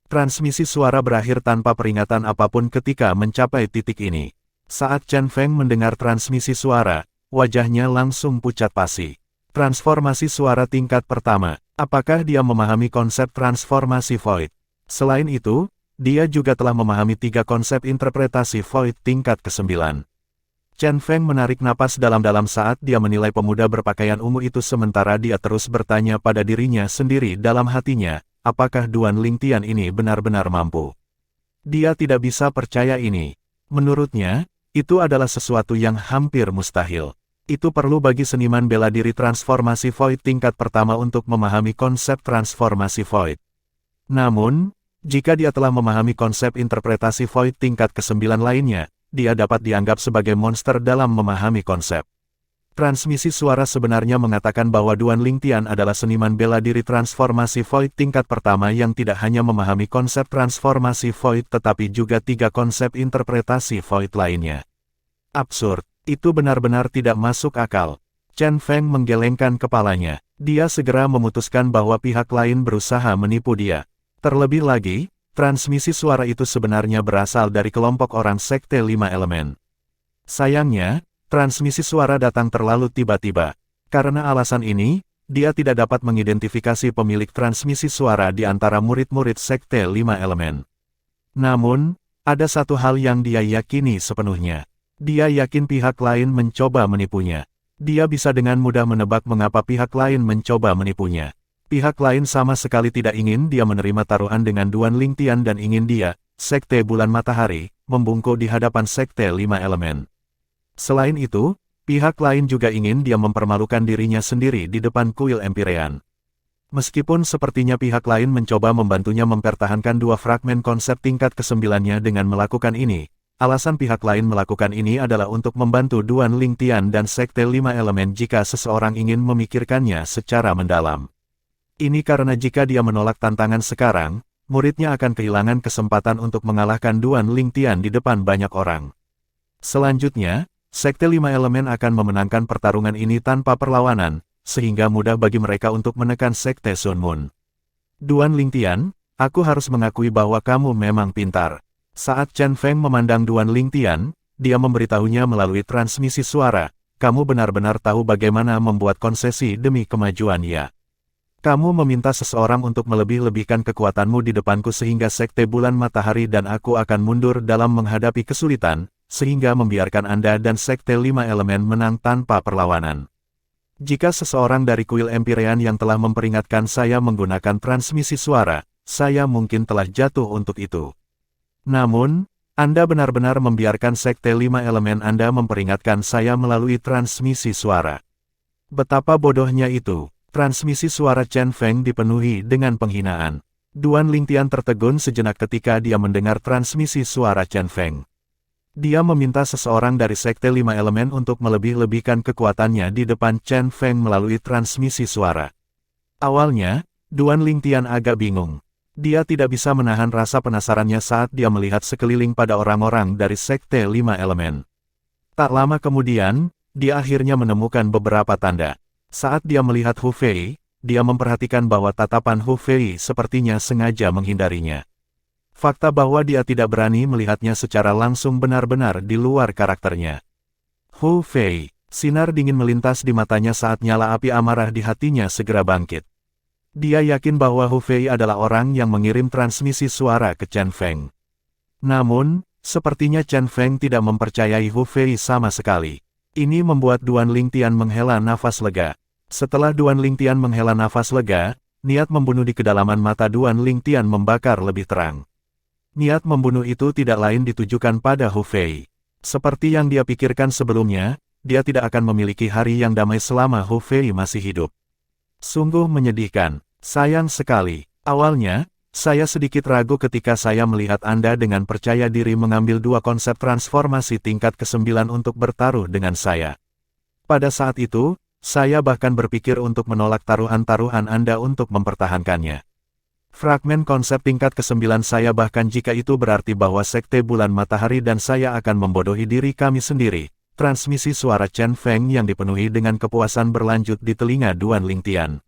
Transmisi suara berakhir tanpa peringatan apapun ketika mencapai titik ini. Saat Chen Feng mendengar transmisi suara, wajahnya langsung pucat pasi. Transformasi suara tingkat pertama. Apakah dia memahami konsep transformasi Void? Selain itu, dia juga telah memahami 3 konsep interpretasi Void tingkat ke-9. Chen Feng menarik napas dalam-dalam saat dia menilai pemuda berpakaian ungu itu sementara dia terus bertanya pada dirinya sendiri dalam hatinya, apakah Duan Lingtian ini benar-benar mampu? Dia tidak bisa percaya ini. Menurutnya, itu adalah sesuatu yang hampir mustahil. Itu perlu bagi seniman bela diri transformasi Void tingkat pertama untuk memahami konsep transformasi Void. Namun, jika dia telah memahami konsep interpretasi Void tingkat ke-9 lainnya, dia dapat dianggap sebagai monster dalam memahami konsep. Transmisi suara sebenarnya mengatakan bahwa Duan Lingtian adalah seniman bela diri transformasi Void tingkat pertama yang tidak hanya memahami konsep transformasi Void tetapi juga 3 konsep interpretasi Void lainnya. Absurd, itu benar-benar tidak masuk akal. Chen Feng menggelengkan kepalanya. Dia segera memutuskan bahwa pihak lain berusaha menipu dia. Terlebih lagi, transmisi suara itu sebenarnya berasal dari kelompok orang Sekte 5 Elemen. Sayangnya, transmisi suara datang terlalu tiba-tiba. Karena alasan ini, dia tidak dapat mengidentifikasi pemilik transmisi suara di antara murid-murid Sekte 5 Elemen. Namun, ada satu hal yang dia yakini sepenuhnya. Dia yakin pihak lain mencoba menipunya. Dia bisa dengan mudah menebak mengapa pihak lain mencoba menipunya. Pihak lain sama sekali tidak ingin dia menerima taruhan dengan Duan Lingtian dan ingin dia, Sekte Bulan Matahari, membungkuk di hadapan Sekte 5 Elemen. Selain itu, pihak lain juga ingin dia mempermalukan dirinya sendiri di depan kuil Empyrean. Meskipun sepertinya pihak lain mencoba membantunya mempertahankan 2 fragmen konsep tingkat ke-9-nya dengan melakukan ini, alasan pihak lain melakukan ini adalah untuk membantu Duan Lingtian dan Sekte 5 Elemen jika seseorang ingin memikirkannya secara mendalam. Ini karena jika dia menolak tantangan sekarang, muridnya akan kehilangan kesempatan untuk mengalahkan Duan Lingtian di depan banyak orang. Selanjutnya, Sekte 5 Elemen akan memenangkan pertarungan ini tanpa perlawanan, sehingga mudah bagi mereka untuk menekan Sekte Sun Moon. Duan Lingtian, aku harus mengakui bahwa kamu memang pintar. Saat Chen Feng memandang Duan Lingtian, dia memberitahunya melalui transmisi suara, kamu benar-benar tahu bagaimana membuat konsesi demi kemajuan ya. Kamu meminta seseorang untuk melebih-lebihkan kekuatanmu di depanku sehingga Sekte Bulan Matahari dan aku akan mundur dalam menghadapi kesulitan, sehingga membiarkan Anda dan Sekte 5 Elemen menang tanpa perlawanan. Jika seseorang dari kuil Empyrean yang telah memperingatkan saya menggunakan transmisi suara, saya mungkin telah jatuh untuk itu. Namun, Anda benar-benar membiarkan Sekte 5 Elemen Anda memperingatkan saya melalui transmisi suara. Betapa bodohnya itu. Transmisi suara Chen Feng dipenuhi dengan penghinaan. Duan Lingtian tertegun sejenak ketika dia mendengar transmisi suara Chen Feng. Dia meminta seseorang dari Sekte 5 Elemen untuk melebih-lebihkan kekuatannya di depan Chen Feng melalui transmisi suara. Awalnya, Duan Lingtian agak bingung. Dia tidak bisa menahan rasa penasarannya saat dia melihat sekeliling pada orang-orang dari Sekte 5 Elemen. Tak lama kemudian, dia akhirnya menemukan beberapa tanda. Saat dia melihat Hu Fei, dia memperhatikan bahwa tatapan Hu Fei sepertinya sengaja menghindarinya. Fakta bahwa dia tidak berani melihatnya secara langsung benar-benar di luar karakternya. Hu Fei, sinar dingin melintas di matanya saat nyala api amarah di hatinya segera bangkit. Dia yakin bahwa Hu Fei adalah orang yang mengirim transmisi suara ke Chen Feng. Namun, sepertinya Chen Feng tidak mempercayai Hu Fei sama sekali. Ini membuat Duan Lingtian menghela nafas lega. Setelah Duan Lingtian menghela nafas lega, niat membunuh di kedalaman mata Duan Lingtian membakar lebih terang. Niat membunuh itu tidak lain ditujukan pada Hu Fei. Seperti yang dia pikirkan sebelumnya, dia tidak akan memiliki hari yang damai selama Hu Fei masih hidup. Sungguh menyedihkan. Sayang sekali. Awalnya, saya sedikit ragu ketika saya melihat Anda dengan percaya diri mengambil 2 konsep transformasi tingkat ke-9 untuk bertaruh dengan saya. Pada saat itu, saya bahkan berpikir untuk menolak taruhan-taruhan Anda untuk mempertahankannya. Fragmen konsep tingkat ke-9 saya bahkan jika itu berarti bahwa Sekte Bulan Matahari dan saya akan membodohi diri kami sendiri. Transmisi suara Chen Feng yang dipenuhi dengan kepuasan berlanjut di telinga Duan Lingtian.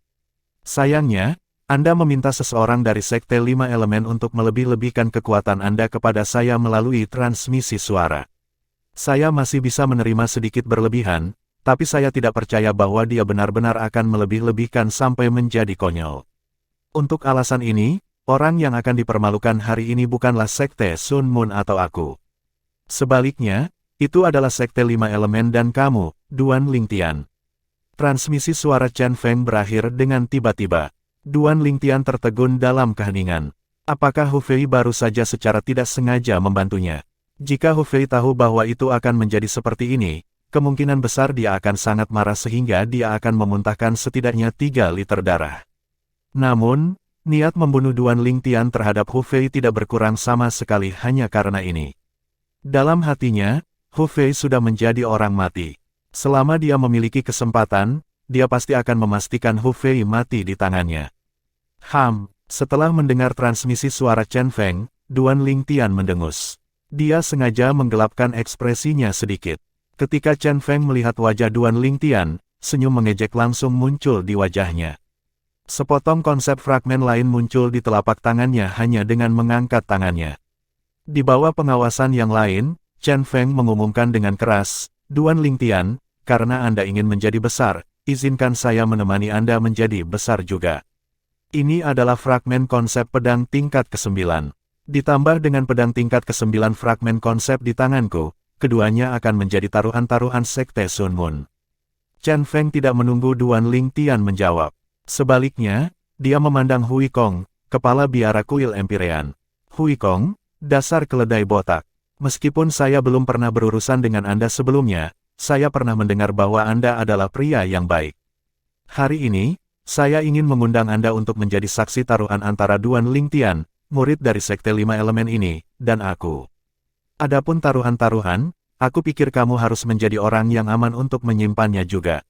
Sayangnya, Anda meminta seseorang dari Sekte 5 Elemen untuk melebih-lebihkan kekuatan Anda kepada saya melalui transmisi suara. Saya masih bisa menerima sedikit berlebihan, tapi saya tidak percaya bahwa dia benar-benar akan melebih-lebihkan sampai menjadi konyol. Untuk alasan ini, orang yang akan dipermalukan hari ini bukanlah Sekte Sun Moon atau aku. Sebaliknya, itu adalah Sekte Lima Elemen dan kamu, Duan Lingtian. Transmisi suara Chen Feng berakhir dengan tiba-tiba. Duan Lingtian tertegun dalam keheningan. Apakah Hu Fei baru saja secara tidak sengaja membantunya? Jika Hu Fei tahu bahwa itu akan menjadi seperti ini, kemungkinan besar dia akan sangat marah sehingga dia akan memuntahkan setidaknya 3 liter darah. Namun, niat membunuh Duan Lingtian terhadap Hu Fei tidak berkurang sama sekali hanya karena ini. Dalam hatinya, Hu Fei sudah menjadi orang mati. Selama dia memiliki kesempatan, dia pasti akan memastikan Hu Fei mati di tangannya. Setelah mendengar transmisi suara Chen Feng, Duan Lingtian mendengus. Dia sengaja menggelapkan ekspresinya sedikit. Ketika Chen Feng melihat wajah Duan Lingtian, senyum mengejek langsung muncul di wajahnya. Sepotong konsep fragmen lain muncul di telapak tangannya hanya dengan mengangkat tangannya. Di bawah pengawasan yang lain, Chen Feng mengumumkan dengan keras, Duan Lingtian, karena Anda ingin menjadi besar, izinkan saya menemani Anda menjadi besar juga. Ini adalah fragmen konsep pedang tingkat ke-9. Ditambah dengan pedang tingkat ke-9 fragmen konsep di tanganku, keduanya akan menjadi taruhan-taruhan Sekte Sun Moon. Chen Feng tidak menunggu Duan Lingtian menjawab. Sebaliknya, dia memandang Hui Kong, kepala biara kuil Empyrean. Hui Kong, dasar keledai botak. Meskipun saya belum pernah berurusan dengan Anda sebelumnya, saya pernah mendengar bahwa Anda adalah pria yang baik. Hari ini, saya ingin mengundang Anda untuk menjadi saksi taruhan antara Duan Lingtian, murid dari Sekte Lima Elemen ini, dan aku. Adapun taruhan-taruhan, aku pikir kamu harus menjadi orang yang aman untuk menyimpannya juga.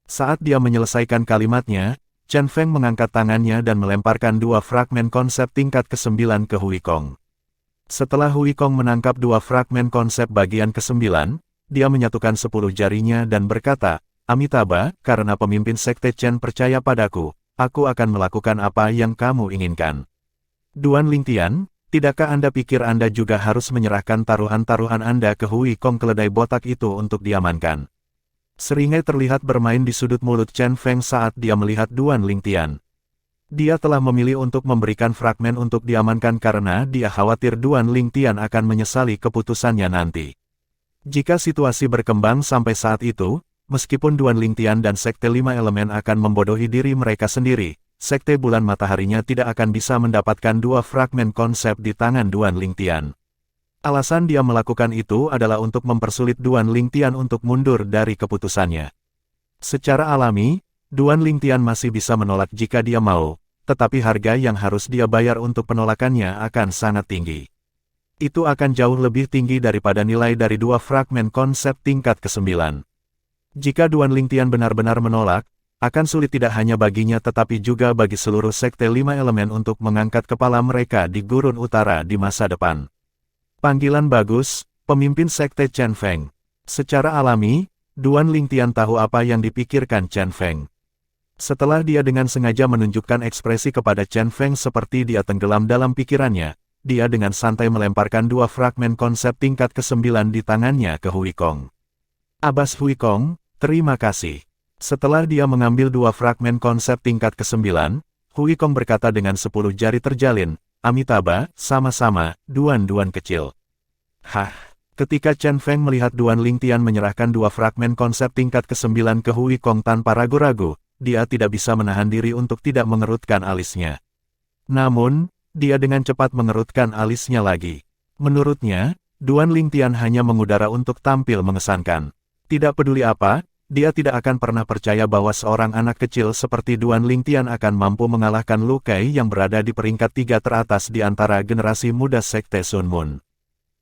Saat dia menyelesaikan kalimatnya, Chen Feng mengangkat tangannya dan melemparkan 2 fragmen konsep tingkat ke-9 ke Hui Kong. Setelah Hui Kong menangkap 2 fragmen konsep bagian ke-9, dia menyatukan 10 jarinya dan berkata, Amitabha, karena pemimpin Sekte Chen percaya padaku, aku akan melakukan apa yang kamu inginkan. Duan Lingtian, tidakkah Anda pikir Anda juga harus menyerahkan taruhan-taruhan Anda ke Hui Kong keledai botak itu untuk diamankan? Seringai terlihat bermain di sudut mulut Chen Feng saat dia melihat Duan Lingtian. Dia telah memilih untuk memberikan fragmen untuk diamankan karena dia khawatir Duan Lingtian akan menyesali keputusannya nanti. Jika situasi berkembang sampai saat itu, meskipun Duan Lingtian dan Sekte Lima Elemen akan membodohi diri mereka sendiri, Sekte Bulan Mataharinya tidak akan bisa mendapatkan 2 fragmen konsep di tangan Duan Lingtian. Alasan dia melakukan itu adalah untuk mempersulit Duan Lingtian untuk mundur dari keputusannya. Secara alami, Duan Lingtian masih bisa menolak jika dia mau, tetapi harga yang harus dia bayar untuk penolakannya akan sangat tinggi. Itu akan jauh lebih tinggi daripada nilai dari 2 fragmen konsep tingkat ke-9. Jika Duan Lingtian benar-benar menolak, akan sulit tidak hanya baginya tetapi juga bagi seluruh Sekte Lima Elemen untuk mengangkat kepala mereka di gurun utara di masa depan. Panggilan bagus, pemimpin Sekte Chen Feng. Secara alami, Duan Lingtian tahu apa yang dipikirkan Chen Feng. Setelah dia dengan sengaja menunjukkan ekspresi kepada Chen Feng seperti dia tenggelam dalam pikirannya, dia dengan santai melemparkan 2 fragmen konsep tingkat ke-9 di tangannya ke Hui Kong. Abbas Hui Kong, terima kasih. Setelah dia mengambil 2 fragmen konsep tingkat ke-9, Hui Kong berkata dengan 10 jari terjalin, Amitabha, sama-sama, Duan-duan kecil. Ketika Chen Feng melihat Duan Lingtian menyerahkan 2 fragmen konsep tingkat ke-9 ke Hui Kong tanpa ragu-ragu, dia tidak bisa menahan diri untuk tidak mengerutkan alisnya. Namun, dia dengan cepat mengerutkan alisnya lagi. Menurutnya, Duan Lingtian hanya mengudara untuk tampil mengesankan. Tidak peduli apa, dia tidak akan pernah percaya bahwa seorang anak kecil seperti Duan Lingtian akan mampu mengalahkan Lu Kai yang berada di peringkat 3 teratas di antara generasi muda Sekte Sun Moon.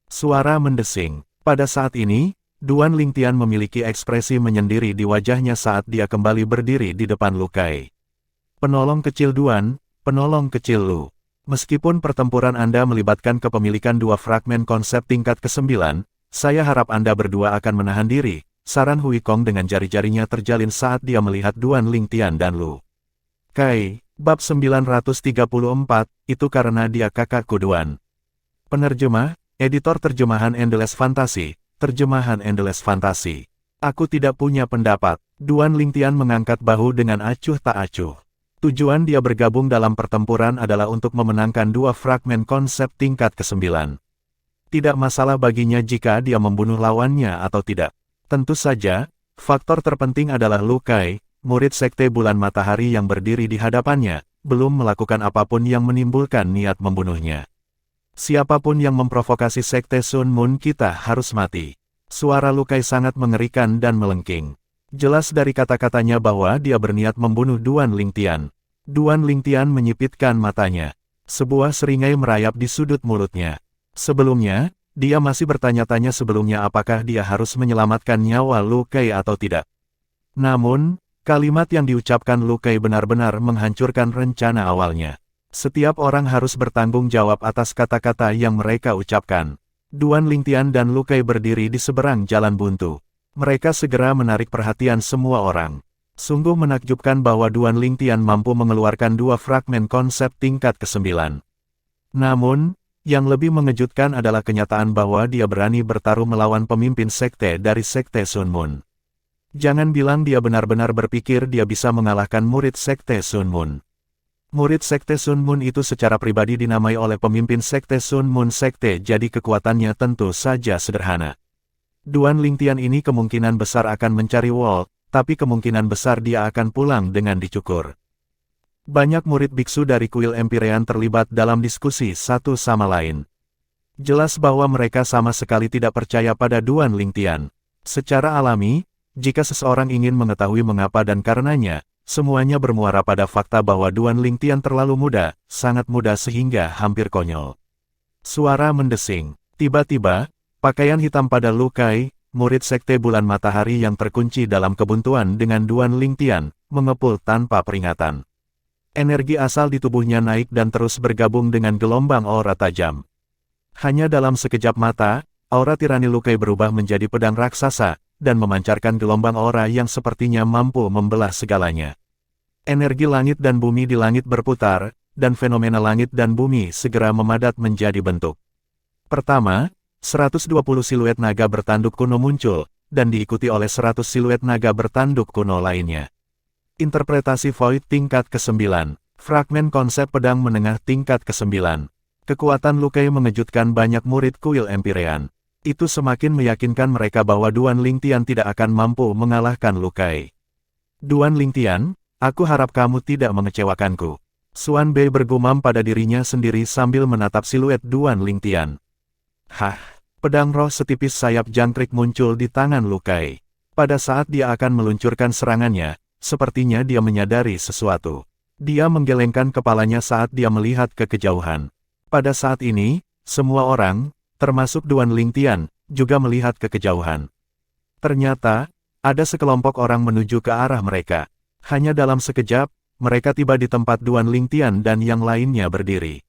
Suara mendesing. Pada saat ini, Duan Lingtian memiliki ekspresi menyendiri di wajahnya saat dia kembali berdiri di depan Lu Kai. Penolong kecil Duan, penolong kecil Lu. Meskipun pertempuran Anda melibatkan kepemilikan 2 fragmen konsep tingkat ke-9, saya harap Anda berdua akan menahan diri, saran Hui Kong dengan jari-jarinya terjalin saat dia melihat Duan Lingtian dan Lu Kai. Bab 934, itu karena dia kakakku Duan. Penerjemah, editor terjemahan Endless Fantasy, terjemahan Endless Fantasy. Aku tidak punya pendapat. Duan Lingtian mengangkat bahu dengan acuh tak acuh. Tujuan dia bergabung dalam pertempuran adalah untuk memenangkan 2 fragmen konsep tingkat ke-9. Tidak masalah baginya jika dia membunuh lawannya atau tidak. Tentu saja, faktor terpenting adalah Lu Kai, murid Sekte Bulan Matahari yang berdiri di hadapannya, belum melakukan apapun yang menimbulkan niat membunuhnya. Siapapun yang memprovokasi Sekte Sun Moon kita harus mati. Suara Lu Kai sangat mengerikan dan melengking. Jelas dari kata-katanya bahwa dia berniat membunuh Duan Lingtian. Duan Lingtian menyipitkan matanya. Sebuah seringai merayap di sudut mulutnya. Sebelumnya, dia masih bertanya-tanya sebelumnya apakah dia harus menyelamatkan nyawa Lu Kai atau tidak. Namun, kalimat yang diucapkan Lu Kai benar-benar menghancurkan rencana awalnya. Setiap orang harus bertanggung jawab atas kata-kata yang mereka ucapkan. Duan Lingtian dan Lu Kai berdiri di seberang jalan buntu. Mereka segera menarik perhatian semua orang. Sungguh menakjubkan bahwa Duan Lingtian mampu mengeluarkan 2 fragmen konsep tingkat ke-9. Namun, yang lebih mengejutkan adalah kenyataan bahwa dia berani bertarung melawan pemimpin sekte dari Sekte Sun Moon. Jangan bilang dia benar-benar berpikir dia bisa mengalahkan murid Sekte Sun Moon. Murid Sekte Sun Moon itu secara pribadi dinamai oleh pemimpin Sekte Sun Moon Sekte, jadi kekuatannya tentu saja sederhana. Duan Lingtian ini kemungkinan besar akan mencari Wall, tapi kemungkinan besar dia akan pulang dengan dicukur. Banyak murid biksu dari kuil Empyrean terlibat dalam diskusi satu sama lain. Jelas bahwa mereka sama sekali tidak percaya pada Duan Lingtian. Secara alami, jika seseorang ingin mengetahui mengapa dan karenanya, semuanya bermuara pada fakta bahwa Duan Lingtian terlalu muda, sangat muda sehingga hampir konyol. Suara mendesing. Tiba-tiba, pakaian hitam pada Lu Kai, murid Sekte Bulan Matahari yang terkunci dalam kebuntuan dengan Duan Lingtian, mengepul tanpa peringatan. Energi asal di tubuhnya naik dan terus bergabung dengan gelombang aura tajam. Hanya dalam sekejap mata, aura tirani Lu Kai berubah menjadi pedang raksasa, dan memancarkan gelombang aura yang sepertinya mampu membelah segalanya. Energi langit dan bumi di langit berputar, dan fenomena langit dan bumi segera memadat menjadi bentuk. Pertama, 120 siluet naga bertanduk kuno muncul, dan diikuti oleh 100 siluet naga bertanduk kuno lainnya. Interpretasi Void tingkat ke-9, fragmen konsep pedang menengah tingkat ke-9. Kekuatan Lu Kai mengejutkan banyak murid kuil Empyrean. Itu semakin meyakinkan mereka bahwa Duan Lingtian tidak akan mampu mengalahkan Lu Kai. Duan Lingtian, aku harap kamu tidak mengecewakanku. Xuan Bei bergumam pada dirinya sendiri sambil menatap siluet Duan Lingtian. Hah, pedang roh setipis sayap jangkrik muncul di tangan Lu Kai. Pada saat dia akan meluncurkan serangannya, sepertinya dia menyadari sesuatu. Dia menggelengkan kepalanya saat dia melihat ke kejauhan. Pada saat ini, semua orang, termasuk Duan Lingtian, juga melihat ke kejauhan. Ternyata, ada sekelompok orang menuju ke arah mereka. Hanya dalam sekejap, mereka tiba di tempat Duan Lingtian dan yang lainnya berdiri.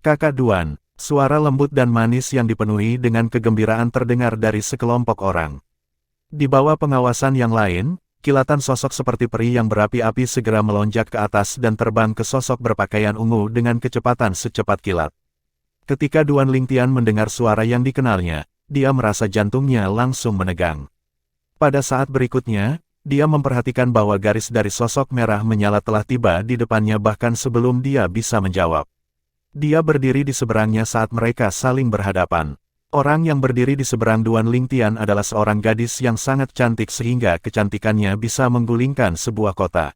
Kakak Duan. Suara lembut dan manis yang dipenuhi dengan kegembiraan terdengar dari sekelompok orang. Di bawah pengawasan yang lain, kilatan sosok seperti peri yang berapi-api segera melonjak ke atas dan terbang ke sosok berpakaian ungu dengan kecepatan secepat kilat. Ketika Duan Lingtian mendengar suara yang dikenalnya, dia merasa jantungnya langsung menegang. Pada saat berikutnya, dia memperhatikan bahwa garis dari sosok merah menyala telah tiba di depannya bahkan sebelum dia bisa menjawab. Dia berdiri di seberangnya saat mereka saling berhadapan. Orang yang berdiri di seberang Duan Lingtian adalah seorang gadis yang sangat cantik sehingga kecantikannya bisa menggulingkan sebuah kota.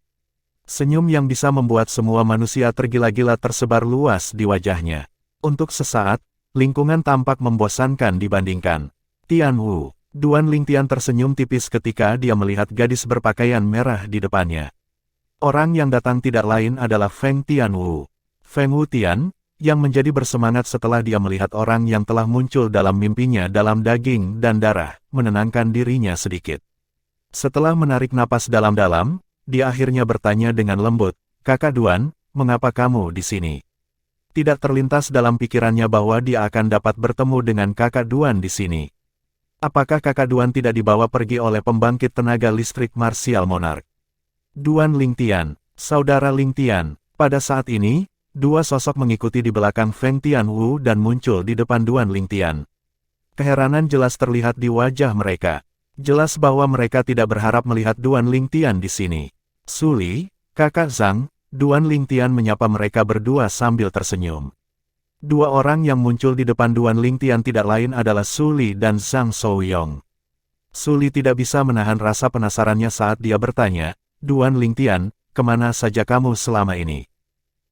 Senyum yang bisa membuat semua manusia tergila-gila tersebar luas di wajahnya. Untuk sesaat, lingkungan tampak membosankan dibandingkan. Tian Wu. Duan Lingtian tersenyum tipis ketika dia melihat gadis berpakaian merah di depannya. Orang yang datang tidak lain adalah Feng Tian Wu. Feng Wu Tian, yang menjadi bersemangat setelah dia melihat orang yang telah muncul dalam mimpinya dalam daging dan darah, menenangkan dirinya sedikit. Setelah menarik napas dalam-dalam, dia akhirnya bertanya dengan lembut, "Kakak Duan, mengapa kamu di sini?" Tidak terlintas dalam pikirannya bahwa dia akan dapat bertemu dengan Kakak Duan di sini. Apakah Kakak Duan tidak dibawa pergi oleh pembangkit tenaga listrik Martial Monarch? Duan Lingtian, saudara Lingtian. Pada saat ini, dua sosok mengikuti di belakang Feng Tian Wu dan muncul di depan Duan Lingtian. Keheranan jelas terlihat di wajah mereka. Jelas bahwa mereka tidak berharap melihat Duan Lingtian di sini. "Suli, Kakak Zhang, Duan Lingtian menyapa mereka berdua sambil tersenyum. Dua orang yang muncul di depan Duan Lingtian tidak lain adalah Su Li dan Zhang Shouyong. Su Li tidak bisa menahan rasa penasarannya saat dia bertanya, "Duan Lingtian, kemana saja kamu selama ini?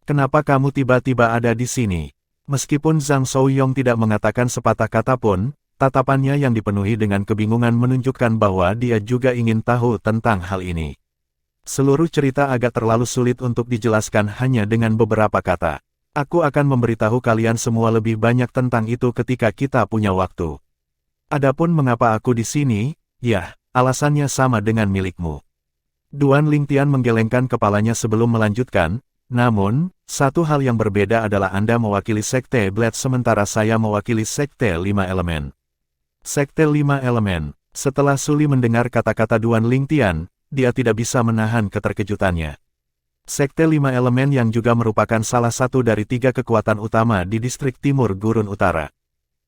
Kenapa kamu tiba-tiba ada di sini?" Meskipun Zhang Shouyong tidak mengatakan sepatah kata pun, tatapannya yang dipenuhi dengan kebingungan menunjukkan bahwa dia juga ingin tahu tentang hal ini. Seluruh cerita agak terlalu sulit untuk dijelaskan hanya dengan beberapa kata. Aku akan memberitahu kalian semua lebih banyak tentang itu ketika kita punya waktu. Adapun mengapa aku di sini, ya, alasannya sama dengan milikmu. Duan Lingtian menggelengkan kepalanya sebelum melanjutkan, namun, satu hal yang berbeda adalah Anda mewakili Sekte Blade sementara saya mewakili Sekte 5 Elemen. Sekte 5 Elemen. Setelah Su Li mendengar kata-kata Duan Lingtian, dia tidak bisa menahan keterkejutannya. Sekte 5 Elemen yang juga merupakan salah satu dari 3 kekuatan utama di distrik timur Gurun Utara.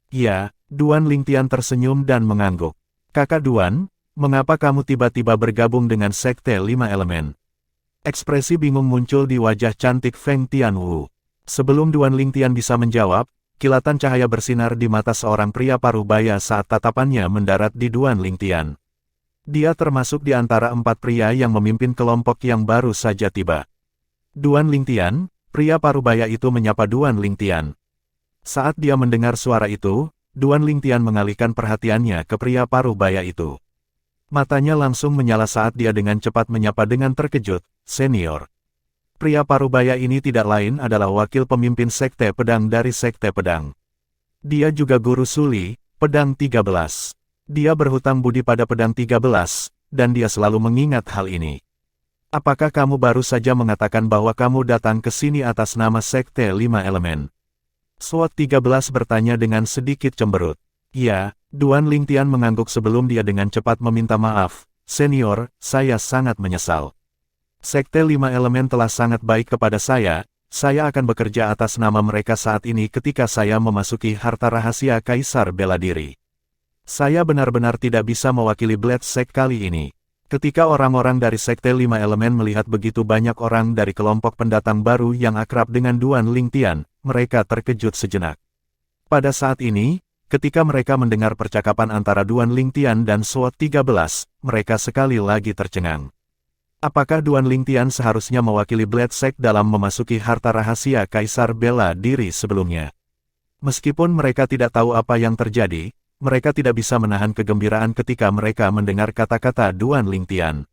Ya, Duan Lingtian tersenyum dan mengangguk. Kakak Duan, mengapa kamu tiba-tiba bergabung dengan Sekte 5 Elemen? Ekspresi bingung muncul di wajah cantik Feng Tianwu. Sebelum Duan Lingtian bisa menjawab, kilatan cahaya bersinar di mata seorang pria parubaya saat tatapannya mendarat di Duan Lingtian. Dia termasuk di antara 4 pria yang memimpin kelompok yang baru saja tiba. Duan Lingtian, pria parubaya itu menyapa Duan Lingtian. Saat dia mendengar suara itu, Duan Lingtian mengalihkan perhatiannya ke pria parubaya itu. Matanya langsung menyala saat dia dengan cepat menyapa dengan terkejut, "Senior." Pria parubaya ini tidak lain adalah wakil pemimpin Sekte Pedang dari Sekte Pedang. Dia juga guru Su Li, Pedang 13. Dia berhutang budi pada Pedang 13, dan dia selalu mengingat hal ini. Apakah kamu baru saja mengatakan bahwa kamu datang ke sini atas nama Sekte 5 Elemen? SWAT 13 bertanya dengan sedikit cemberut. Ya, Duan Lingtian mengangguk sebelum dia dengan cepat meminta maaf. "Senior, saya sangat menyesal. Sekte 5 Elemen telah sangat baik kepada saya akan bekerja atas nama mereka saat ini ketika saya memasuki harta rahasia Kaisar Bela Diri. Saya benar-benar tidak bisa mewakili Blade Sect kali ini." Ketika orang-orang dari Sekte 5 Elemen melihat begitu banyak orang dari kelompok pendatang baru yang akrab dengan Duan Lingtian, mereka terkejut sejenak. Pada saat ini, ketika mereka mendengar percakapan antara Duan Lingtian dan SWAT 13, mereka sekali lagi tercengang. Apakah Duan Lingtian seharusnya mewakili Blade Sect dalam memasuki harta rahasia Kaisar Bela Diri sebelumnya? Meskipun mereka tidak tahu apa yang terjadi, mereka tidak bisa menahan kegembiraan ketika mereka mendengar kata-kata Duan Lingtian.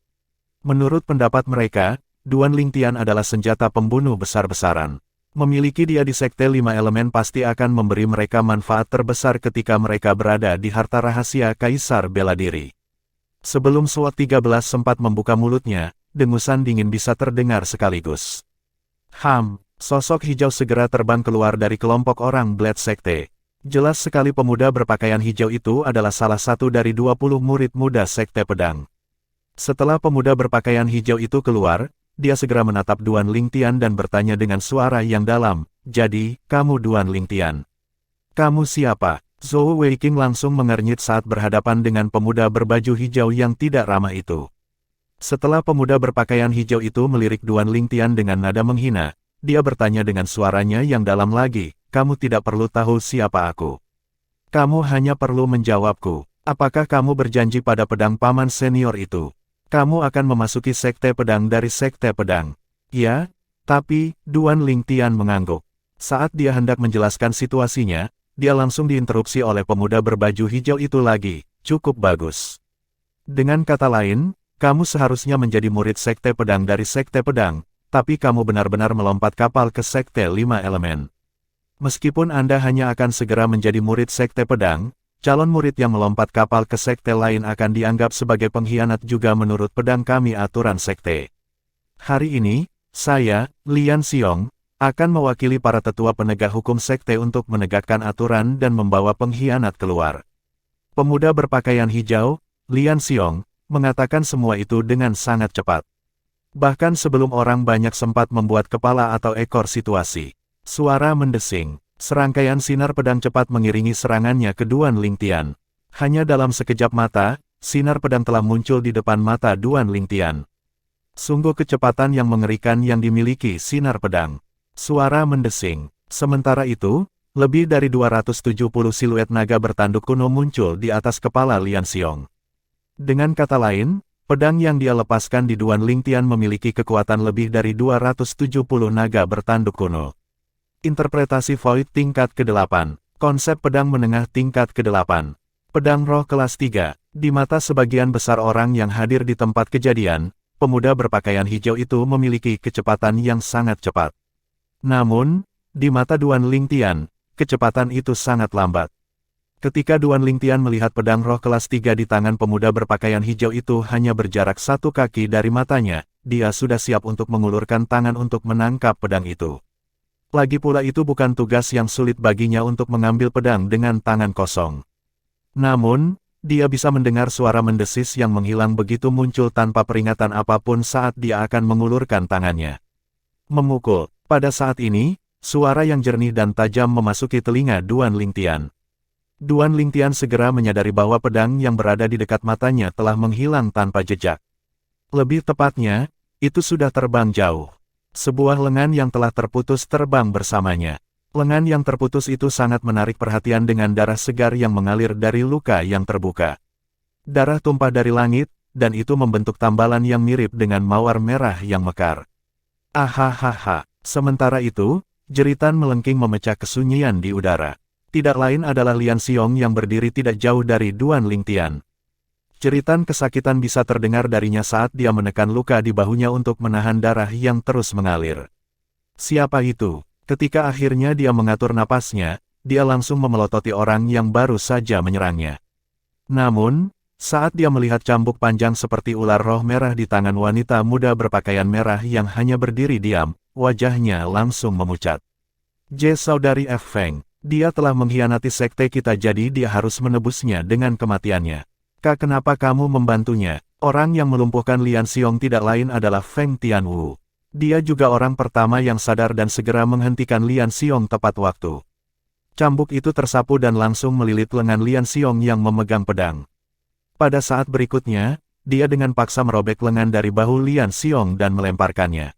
Menurut pendapat mereka, Duan Lingtian adalah senjata pembunuh besar-besaran. Memiliki dia di Sekte 5 Elemen pasti akan memberi mereka manfaat terbesar ketika mereka berada di harta rahasia Kaisar Bela Diri. Sebelum SWAT 13 sempat membuka mulutnya, dengusan dingin bisa terdengar sekaligus. Sosok hijau segera terbang keluar dari kelompok orang Blade Sekte. Jelas sekali pemuda berpakaian hijau itu adalah salah satu dari 20 murid muda Sekte Pedang. Setelah pemuda berpakaian hijau itu keluar, dia segera menatap Duan Lingtian dan bertanya dengan suara yang dalam, "Jadi, kamu Duan Lingtian? Kamu siapa?" Zhou Weiqing langsung mengernyit saat berhadapan dengan pemuda berbaju hijau yang tidak ramah itu. Setelah pemuda berpakaian hijau itu melirik Duan Lingtian dengan nada menghina, dia bertanya dengan suaranya yang dalam lagi, "Kamu tidak perlu tahu siapa aku. Kamu hanya perlu menjawabku. Apakah kamu berjanji pada pedang paman senior itu? Kamu akan memasuki Sekte Pedang dari Sekte Pedang." "Ya, tapi," Duan Lingtian mengangguk. Saat dia hendak menjelaskan situasinya, dia langsung diinterupsi oleh pemuda berbaju hijau itu lagi, "Cukup bagus. Dengan kata lain, kamu seharusnya menjadi murid Sekte Pedang dari Sekte Pedang, tapi kamu benar-benar melompat kapal ke Sekte 5 Elemen. Meskipun Anda hanya akan segera menjadi murid Sekte Pedang, calon murid yang melompat kapal ke sekte lain akan dianggap sebagai pengkhianat juga menurut pedang kami aturan sekte. Hari ini, saya, Lian Xiong, akan mewakili para tetua penegak hukum sekte untuk menegakkan aturan dan membawa pengkhianat keluar." Pemuda berpakaian hijau, Lian Xiong, mengatakan semua itu dengan sangat cepat. Bahkan sebelum orang banyak sempat membuat kepala atau ekor situasi. Suara mendesing, serangkaian sinar pedang cepat mengiringi serangannya ke Duan Lingtian. Hanya dalam sekejap mata, sinar pedang telah muncul di depan mata Duan Lingtian. Sungguh kecepatan yang mengerikan yang dimiliki sinar pedang. Suara mendesing. Sementara itu, lebih dari 270 siluet naga bertanduk kuno muncul di atas kepala Lian Xiong. Dengan kata lain, pedang yang dia lepaskan di Duan Lingtian memiliki kekuatan lebih dari 270 naga bertanduk kuno. Interpretasi Void tingkat ke-8. Konsep pedang menengah tingkat ke-8. Pedang roh kelas 3. Di mata sebagian besar orang yang hadir di tempat kejadian, pemuda berpakaian hijau itu memiliki kecepatan yang sangat cepat. Namun, di mata Duan Lingtian, kecepatan itu sangat lambat. Ketika Duan Lingtian melihat pedang roh kelas 3 di tangan pemuda berpakaian hijau itu hanya berjarak 1 kaki dari matanya, dia sudah siap untuk mengulurkan tangan untuk menangkap pedang itu. Lagi pula itu bukan tugas yang sulit baginya untuk mengambil pedang dengan tangan kosong. Namun, dia bisa mendengar suara mendesis yang menghilang begitu muncul tanpa peringatan apapun saat dia akan mengulurkan tangannya. Memukul. Pada saat ini, suara yang jernih dan tajam memasuki telinga Duan Lingtian. Duan Lingtian segera menyadari bahwa pedang yang berada di dekat matanya telah menghilang tanpa jejak. Lebih tepatnya, itu sudah terbang jauh. Sebuah lengan yang telah terputus terbang bersamanya. Lengan yang terputus itu sangat menarik perhatian dengan darah segar yang mengalir dari luka yang terbuka. Darah tumpah dari langit, dan itu membentuk tambalan yang mirip dengan mawar merah yang mekar. Ahahaha. Sementara itu, jeritan melengking memecah kesunyian di udara. Tidak lain adalah Lian Xiong yang berdiri tidak jauh dari Duan Lingtian. Jeritan kesakitan bisa terdengar darinya saat dia menekan luka di bahunya untuk menahan darah yang terus mengalir. Siapa itu? Ketika akhirnya dia mengatur napasnya, dia langsung memelototi orang yang baru saja menyerangnya. Namun, saat dia melihat cambuk panjang seperti ular roh merah di tangan wanita muda berpakaian merah yang hanya berdiri diam, wajahnya langsung memucat. Saudari F. Feng, dia telah mengkhianati sekte kita jadi dia harus menebusnya dengan kematiannya. Kenapa kamu membantunya? Orang yang melumpuhkan Lian Xiong tidak lain adalah Feng Tianwu. Dia juga orang pertama yang sadar dan segera menghentikan Lian Xiong tepat waktu. Cambuk itu tersapu dan langsung melilit lengan Lian Xiong yang memegang pedang. Pada saat berikutnya, dia dengan paksa merobek lengan dari bahu Lian Xiong dan melemparkannya.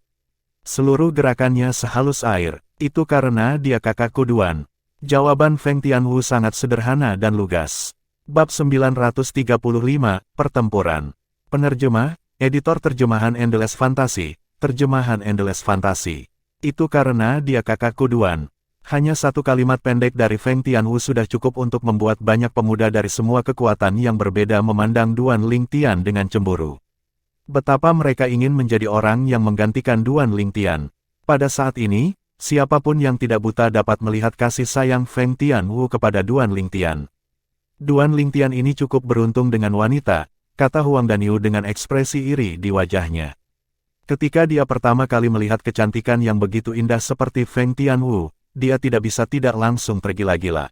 Seluruh gerakannya sehalus air. Itu karena dia kakakku Duan. Jawaban Feng Tianwu sangat sederhana dan lugas. Bab 935, Pertempuran. Penerjemah, Editor Terjemahan Endless Fantasy. Terjemahan Endless Fantasy. Itu karena dia kakakku Duan. Hanya satu kalimat pendek dari Feng Tianwu sudah cukup untuk membuat banyak pemuda dari semua kekuatan yang berbeda memandang Duan Lingtian dengan cemburu. Betapa mereka ingin menjadi orang yang menggantikan Duan Lingtian. Pada saat ini, siapapun yang tidak buta dapat melihat kasih sayang Feng Tianwu kepada Duan Lingtian. Duan Lingtian ini cukup beruntung dengan wanita, kata Huang Danyu dengan ekspresi iri di wajahnya. Ketika dia pertama kali melihat kecantikan yang begitu indah seperti Feng Tianwu, dia tidak bisa tidak langsung tergila-gila.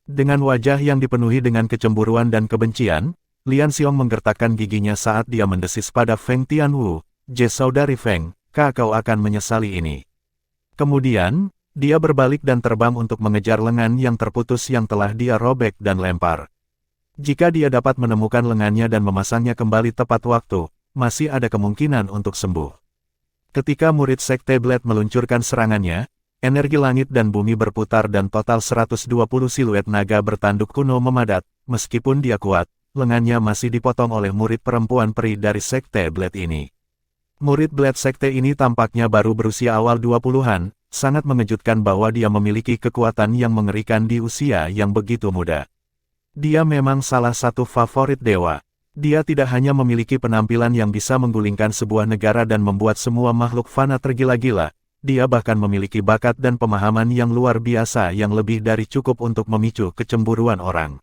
Dengan wajah yang dipenuhi dengan kecemburuan dan kebencian, Lian Xiong menggertakkan giginya saat dia mendesis pada Feng Tianwu, Saudari Feng, kau akan menyesali ini. Kemudian, dia berbalik dan terbang untuk mengejar lengan yang terputus yang telah dia robek dan lempar. Jika dia dapat menemukan lengannya dan memasangnya kembali tepat waktu, masih ada kemungkinan untuk sembuh. Ketika murid Sekte Blade meluncurkan serangannya, energi langit dan bumi berputar dan total 120 siluet naga bertanduk kuno memadat, meskipun dia kuat, lengannya masih dipotong oleh murid perempuan peri dari Sekte Blade ini. Murid Blade Sekte ini tampaknya baru berusia awal 20-an, sangat mengejutkan bahwa dia memiliki kekuatan yang mengerikan di usia yang begitu muda. Dia memang salah satu favorit dewa. Dia tidak hanya memiliki penampilan yang bisa menggulingkan sebuah negara dan membuat semua makhluk fana tergila-gila, dia bahkan memiliki bakat dan pemahaman yang luar biasa yang lebih dari cukup untuk memicu kecemburuan orang.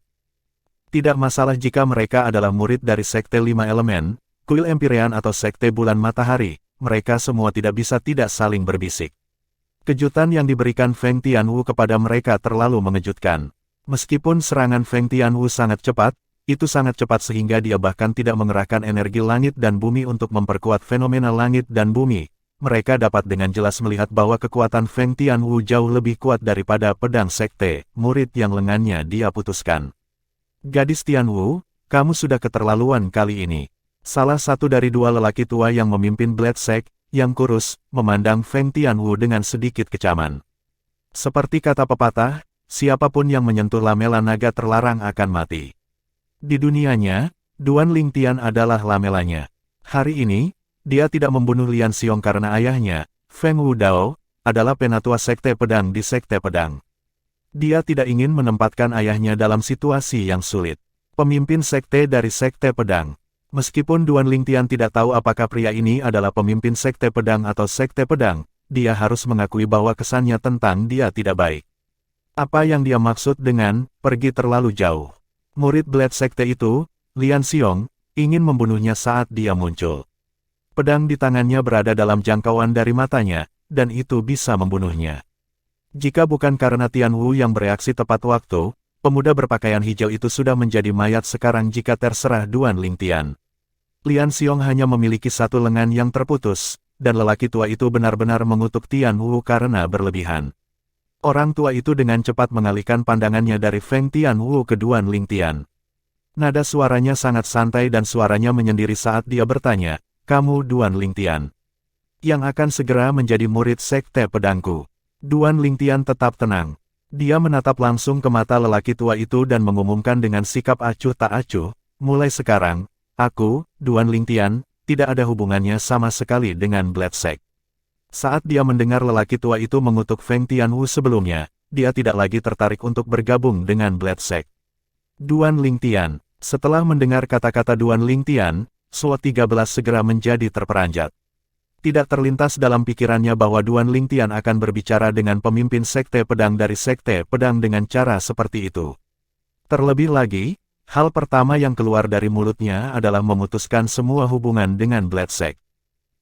Tidak masalah jika mereka adalah murid dari Sekte Lima Elemen, Kuil Empyrean atau Sekte Bulan Matahari, mereka semua tidak bisa tidak saling berbisik. Kejutan yang diberikan Feng Tianwu kepada mereka terlalu mengejutkan. Meskipun serangan Feng Tianwu sangat cepat, itu sangat cepat sehingga dia bahkan tidak mengerahkan energi langit dan bumi untuk memperkuat fenomena langit dan bumi. Mereka dapat dengan jelas melihat bahwa kekuatan Feng Tianwu jauh lebih kuat daripada pedang sekte, murid yang lengannya dia putuskan. Gadis Tianwu, kamu sudah keterlaluan kali ini. Salah satu dari dua lelaki tua yang memimpin Blade Sect, yang kurus, memandang Feng Tianwu dengan sedikit kecaman. Seperti kata pepatah, siapapun yang menyentuh lamela naga terlarang akan mati. Di dunianya, Duan Lingtian adalah lamelanya. Hari ini, dia tidak membunuh Lian Xiong karena ayahnya, Feng Wudao, adalah penatua Sekte Pedang di Sekte Pedang. Dia tidak ingin menempatkan ayahnya dalam situasi yang sulit. Pemimpin sekte dari Sekte Pedang. Meskipun Duan Lingtian tidak tahu apakah pria ini adalah pemimpin Sekte Pedang atau Sekte Pedang, dia harus mengakui bahwa kesannya tentang dia tidak baik. Apa yang dia maksud dengan pergi terlalu jauh? Murid Blade Sekte itu, Lian Xiong, ingin membunuhnya saat dia muncul. Pedang di tangannya berada dalam jangkauan dari matanya, dan itu bisa membunuhnya. Jika bukan karena Tianwu yang bereaksi tepat waktu, pemuda berpakaian hijau itu sudah menjadi mayat sekarang jika terserah Duan Lingtian. Lian Xiong hanya memiliki satu lengan yang terputus, dan lelaki tua itu benar-benar mengutuk Tianwu karena berlebihan. Orang tua itu dengan cepat mengalihkan pandangannya dari Feng Tianwu ke Duan Lingtian. Nada suaranya sangat santai dan suaranya menyendiri saat dia bertanya, "Kamu Duan Lingtian yang akan segera menjadi murid Sekte Pedangku?" Duan Lingtian tetap tenang. Dia menatap langsung ke mata lelaki tua itu dan mengumumkan dengan sikap acuh tak acuh, "Mulai sekarang, aku, Duan Lingtian, tidak ada hubungannya sama sekali dengan Blade Sect." Saat dia mendengar lelaki tua itu mengutuk Feng Tianwu sebelumnya, dia tidak lagi tertarik untuk bergabung dengan Blade Sect. Duan Lingtian. Setelah mendengar kata-kata Duan Lingtian, SWAT 13 segera menjadi terperanjat. Tidak terlintas dalam pikirannya bahwa Duan Lingtian akan berbicara dengan pemimpin Sekte Pedang dari Sekte Pedang dengan cara seperti itu. Terlebih lagi, hal pertama yang keluar dari mulutnya adalah memutuskan semua hubungan dengan Blade Sect.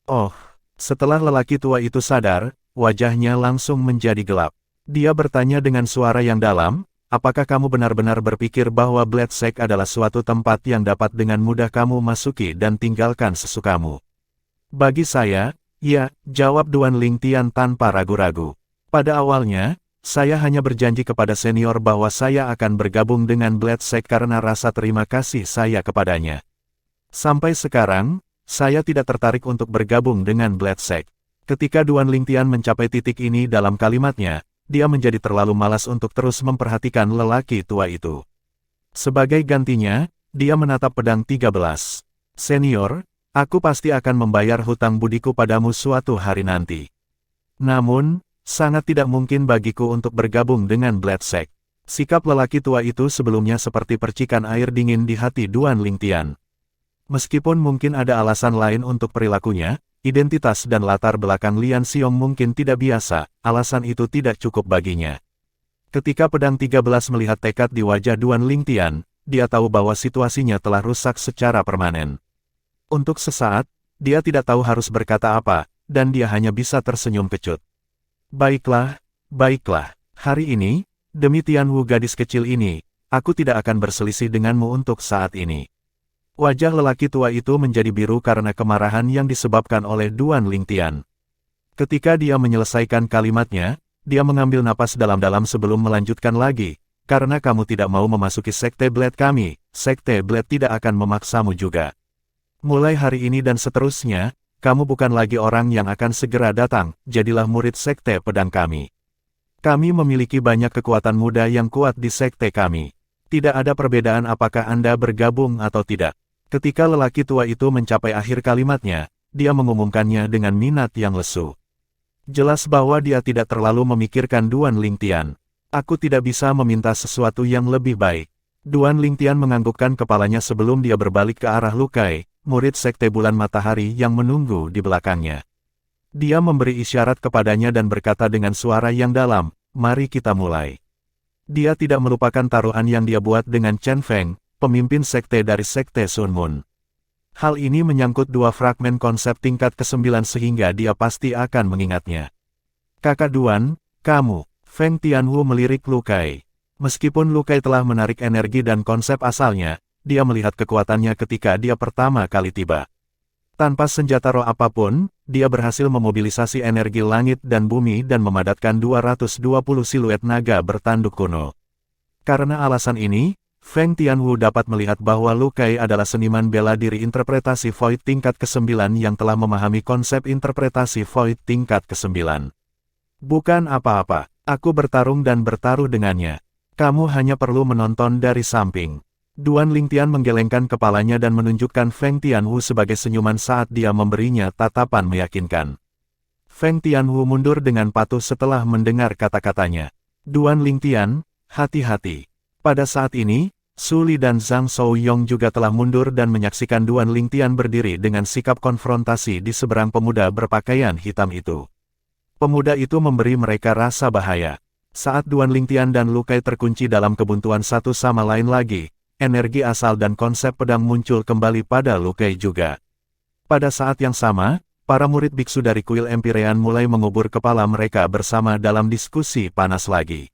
Oh, setelah lelaki tua itu sadar, wajahnya langsung menjadi gelap. Dia bertanya dengan suara yang dalam, "Apakah kamu benar-benar berpikir bahwa Blade Sect adalah suatu tempat yang dapat dengan mudah kamu masuki dan tinggalkan sesukamu?" "Bagi saya, ya," jawab Duan Lingtian tanpa ragu-ragu. "Pada awalnya, saya hanya berjanji kepada senior bahwa saya akan bergabung dengan Blade Sect karena rasa terima kasih saya kepadanya. Sampai sekarang, saya tidak tertarik untuk bergabung dengan Blade Sect." Ketika Duan Lingtian mencapai titik ini dalam kalimatnya, dia menjadi terlalu malas untuk terus memperhatikan lelaki tua itu. Sebagai gantinya, dia menatap pedang 13. "Senior, aku pasti akan membayar hutang budiku padamu suatu hari nanti. Namun, sangat tidak mungkin bagiku untuk bergabung dengan Blade Sect." Sikap lelaki tua itu sebelumnya seperti percikan air dingin di hati Duan Lingtian. Meskipun mungkin ada alasan lain untuk perilakunya, identitas dan latar belakang Lian Xiong mungkin tidak biasa, alasan itu tidak cukup baginya. Ketika pedang 13 melihat tekad di wajah Duan Lingtian, dia tahu bahwa situasinya telah rusak secara permanen. Untuk sesaat, dia tidak tahu harus berkata apa, dan dia hanya bisa tersenyum kecut. Baiklah, hari ini, demi Tianwu gadis kecil ini, aku tidak akan berselisih denganmu untuk saat ini." Wajah lelaki tua itu menjadi biru karena kemarahan yang disebabkan oleh Duan Lingtian. Ketika dia menyelesaikan kalimatnya, dia mengambil napas dalam-dalam sebelum melanjutkan lagi, "Karena kamu tidak mau memasuki Sekte Blade kami, Sekte Blade tidak akan memaksamu juga. Mulai hari ini dan seterusnya, kamu bukan lagi orang yang akan segera datang, jadilah murid Sekte Pedang kami. Kami memiliki banyak kekuatan muda yang kuat di Sekte kami. Tidak ada perbedaan apakah Anda bergabung atau tidak." Ketika lelaki tua itu mencapai akhir kalimatnya, dia mengumumkannya dengan minat yang lesu. Jelas bahwa dia tidak terlalu memikirkan Duan Lingtian. "Aku tidak bisa meminta sesuatu yang lebih baik." Duan Lingtian menganggukkan kepalanya sebelum dia berbalik ke arah Lu Kai, murid Sekte Bulan Matahari yang menunggu di belakangnya. Dia memberi isyarat kepadanya dan berkata dengan suara yang dalam, "Mari kita mulai." Dia tidak melupakan taruhan yang dia buat dengan Chen Feng, pemimpin sekte dari Sekte Sun Moon. Hal ini menyangkut dua fragmen konsep tingkat ke-9 sehingga dia pasti akan mengingatnya. "Kakak Duan, kamu." Feng Tianwu melirik Lu Kai. Meskipun Lu Kai telah menarik energi dan konsep asalnya, dia melihat kekuatannya ketika dia pertama kali tiba. Tanpa senjata roh apapun, dia berhasil memobilisasi energi langit dan bumi dan memadatkan 220 siluet naga bertanduk kuno. Karena alasan ini, Feng Tianwu dapat melihat bahwa Lu Kai adalah seniman bela diri interpretasi Void tingkat ke-9 yang telah memahami konsep interpretasi Void tingkat ke-9. Bukan apa-apa, aku bertarung dan bertaruh dengannya. Kamu hanya perlu menonton dari samping. Duan Lingtian menggelengkan kepalanya dan menunjukkan Feng Tianwu sebagai senyuman saat dia memberinya tatapan meyakinkan. Feng Tianwu mundur dengan patuh setelah mendengar kata-katanya. Duan Lingtian, hati-hati. Pada saat ini, Su Li dan Zhang Shouyong juga telah mundur dan menyaksikan Duan Lingtian berdiri dengan sikap konfrontasi di seberang pemuda berpakaian hitam itu. Pemuda itu memberi mereka rasa bahaya. Saat Duan Lingtian dan Lu Kai terkunci dalam kebuntuan satu sama lain lagi, energi asal dan konsep pedang muncul kembali pada Lu Kai juga. Pada saat yang sama, para murid biksu dari kuil Empyrean mulai mengubur kepala mereka bersama dalam diskusi panas lagi.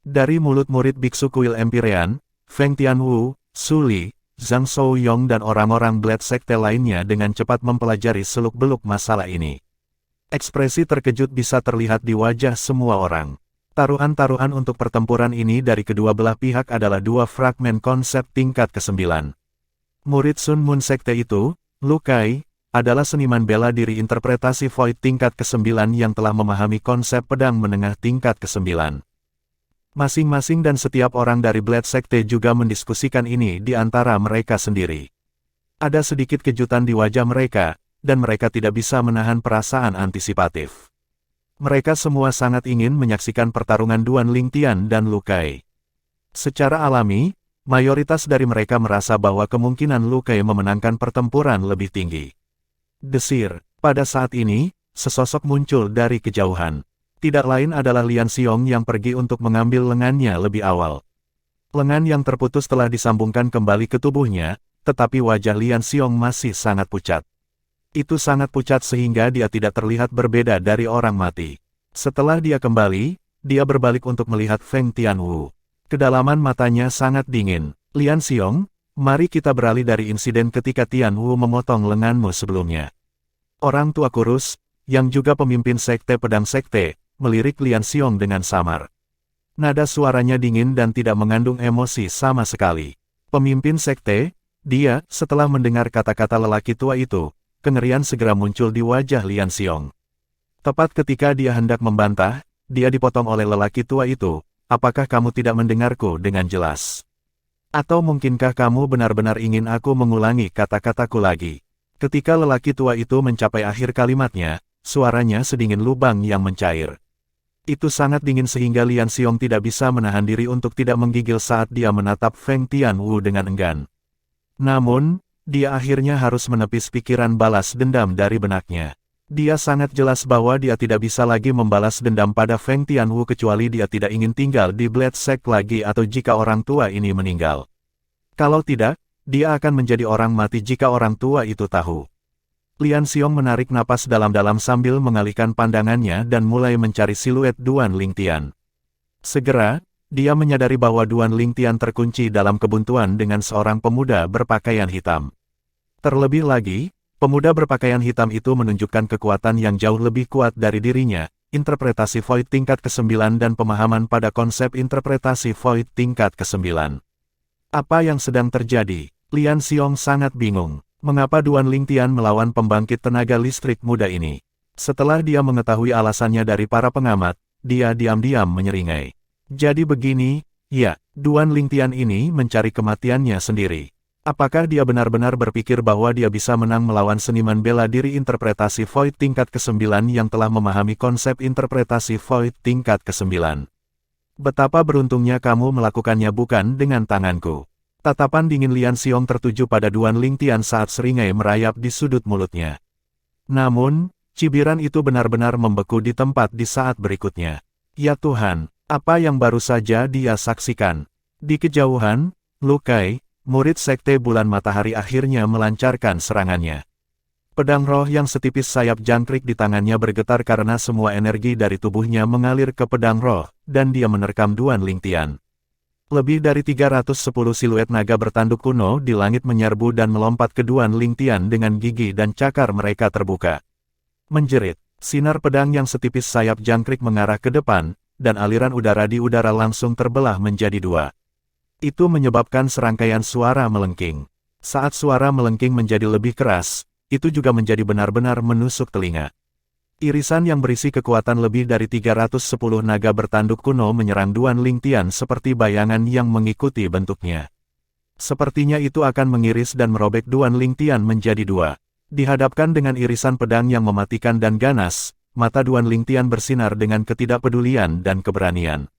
Dari mulut murid biksu kuil Empyrean, Feng Tianwu, Su Li, Zhang Shouyong dan orang-orang Blade Sekte lainnya dengan cepat mempelajari seluk-beluk masalah ini. Ekspresi terkejut bisa terlihat di wajah semua orang. Taruhan-taruhan untuk pertempuran ini dari kedua belah pihak adalah dua fragmen konsep tingkat ke-9. Murid Sun Moon Sekte itu, Lu Kai, adalah seniman bela diri interpretasi Void tingkat ke-9 yang telah memahami konsep pedang menengah tingkat ke-9. Masing-masing dan setiap orang dari Blade Sekte juga mendiskusikan ini di antara mereka sendiri. Ada sedikit kejutan di wajah mereka, dan mereka tidak bisa menahan perasaan antisipatif. Mereka semua sangat ingin menyaksikan pertarungan Duan Lingtian dan Lu Kai. Secara alami, mayoritas dari mereka merasa bahwa kemungkinan Lu Kai memenangkan pertempuran lebih tinggi. Desir, pada saat ini, sesosok muncul dari kejauhan. Tidak lain adalah Lian Xiong yang pergi untuk mengambil lengannya lebih awal. Lengan yang terputus telah disambungkan kembali ke tubuhnya, tetapi wajah Lian Xiong masih sangat pucat. Itu sangat pucat sehingga dia tidak terlihat berbeda dari orang mati. Setelah dia kembali, dia berbalik untuk melihat Feng Tianwu. Kedalaman matanya sangat dingin. Lian Xiong, mari kita beralih dari insiden ketika Tianwu memotong lenganmu sebelumnya. Orang tua kurus, yang juga pemimpin sekte pedang sekte, melirik Lian Xiong dengan samar. Nada suaranya dingin dan tidak mengandung emosi sama sekali. Pemimpin sekte, dia, setelah mendengar kata-kata lelaki tua itu, kengerian segera muncul di wajah Lian Xiong. Tepat ketika dia hendak membantah, dia dipotong oleh lelaki tua itu. Apakah kamu tidak mendengarku dengan jelas? Atau mungkinkah kamu benar-benar ingin aku mengulangi kata-kataku lagi? Ketika lelaki tua itu mencapai akhir kalimatnya, suaranya sedingin lubang yang mencair. Itu sangat dingin sehingga Lian Xiong tidak bisa menahan diri untuk tidak menggigil saat dia menatap Feng Tianwu dengan enggan. Namun, dia akhirnya harus menepis pikiran balas dendam dari benaknya. Dia sangat jelas bahwa dia tidak bisa lagi membalas dendam pada Feng Tianwu kecuali dia tidak ingin tinggal di Blade Sect lagi atau jika orang tua ini meninggal. Kalau tidak, dia akan menjadi orang mati jika orang tua itu tahu. Lian Xiong menarik napas dalam-dalam sambil mengalihkan pandangannya dan mulai mencari siluet Duan Lingtian. Segera, dia menyadari bahwa Duan Lingtian terkunci dalam kebuntuan dengan seorang pemuda berpakaian hitam. Terlebih lagi, pemuda berpakaian hitam itu menunjukkan kekuatan yang jauh lebih kuat dari dirinya, interpretasi Void tingkat ke-9 dan pemahaman pada konsep interpretasi Void tingkat ke-9. Apa yang sedang terjadi? Lian Xiong sangat bingung. Mengapa Duan Lingtian melawan pembangkit tenaga listrik muda ini? Setelah dia mengetahui alasannya dari para pengamat, dia diam-diam menyeringai. Jadi begini, ya, Duan Lingtian ini mencari kematiannya sendiri. Apakah dia benar-benar berpikir bahwa dia bisa menang melawan seniman bela diri interpretasi Void tingkat ke-9 yang telah memahami konsep interpretasi Void tingkat ke-9? Betapa beruntungnya kamu melakukannya bukan dengan tanganku. Tatapan dingin Lian Xiong tertuju pada Duan Lingtian saat seringai merayap di sudut mulutnya. Namun, cibiran itu benar-benar membeku di tempat di saat berikutnya. Ya Tuhan, apa yang baru saja dia saksikan? Di kejauhan, Lu Kai, murid sekte bulan matahari akhirnya melancarkan serangannya. Pedang roh yang setipis sayap jangkrik di tangannya bergetar karena semua energi dari tubuhnya mengalir ke pedang roh, dan dia menerkam Duan Lingtian. Lebih dari 310 siluet naga bertanduk kuno di langit menyerbu dan melompat ke Duan Lingtian dengan gigi dan cakar mereka terbuka. Menjerit, sinar pedang yang setipis sayap jangkrik mengarah ke depan, dan aliran udara di udara langsung terbelah menjadi dua. Itu menyebabkan serangkaian suara melengking. Saat suara melengking menjadi lebih keras, itu juga menjadi benar-benar menusuk telinga. Irisan yang berisi kekuatan lebih dari 310 naga bertanduk kuno menyerang Duan Lingtian seperti bayangan yang mengikuti bentuknya. Sepertinya itu akan mengiris dan merobek Duan Lingtian menjadi dua. Dihadapkan dengan irisan pedang yang mematikan dan ganas, mata Duan Lingtian bersinar dengan ketidakpedulian dan keberanian.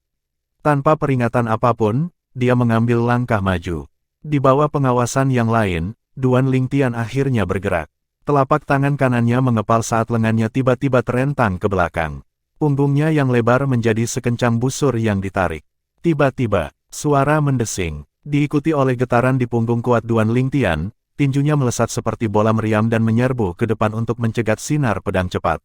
Tanpa peringatan apapun, dia mengambil langkah maju. Di bawah pengawasan yang lain, Duan Lingtian akhirnya bergerak. Telapak tangan kanannya mengepal saat lengannya tiba-tiba terentang ke belakang. Punggungnya yang lebar menjadi sekencang busur yang ditarik. Tiba-tiba, suara mendesing. Diikuti oleh getaran di punggung kuat Duan Lingtian, tinjunya melesat seperti bola meriam dan menyerbu ke depan untuk mencegat sinar pedang cepat.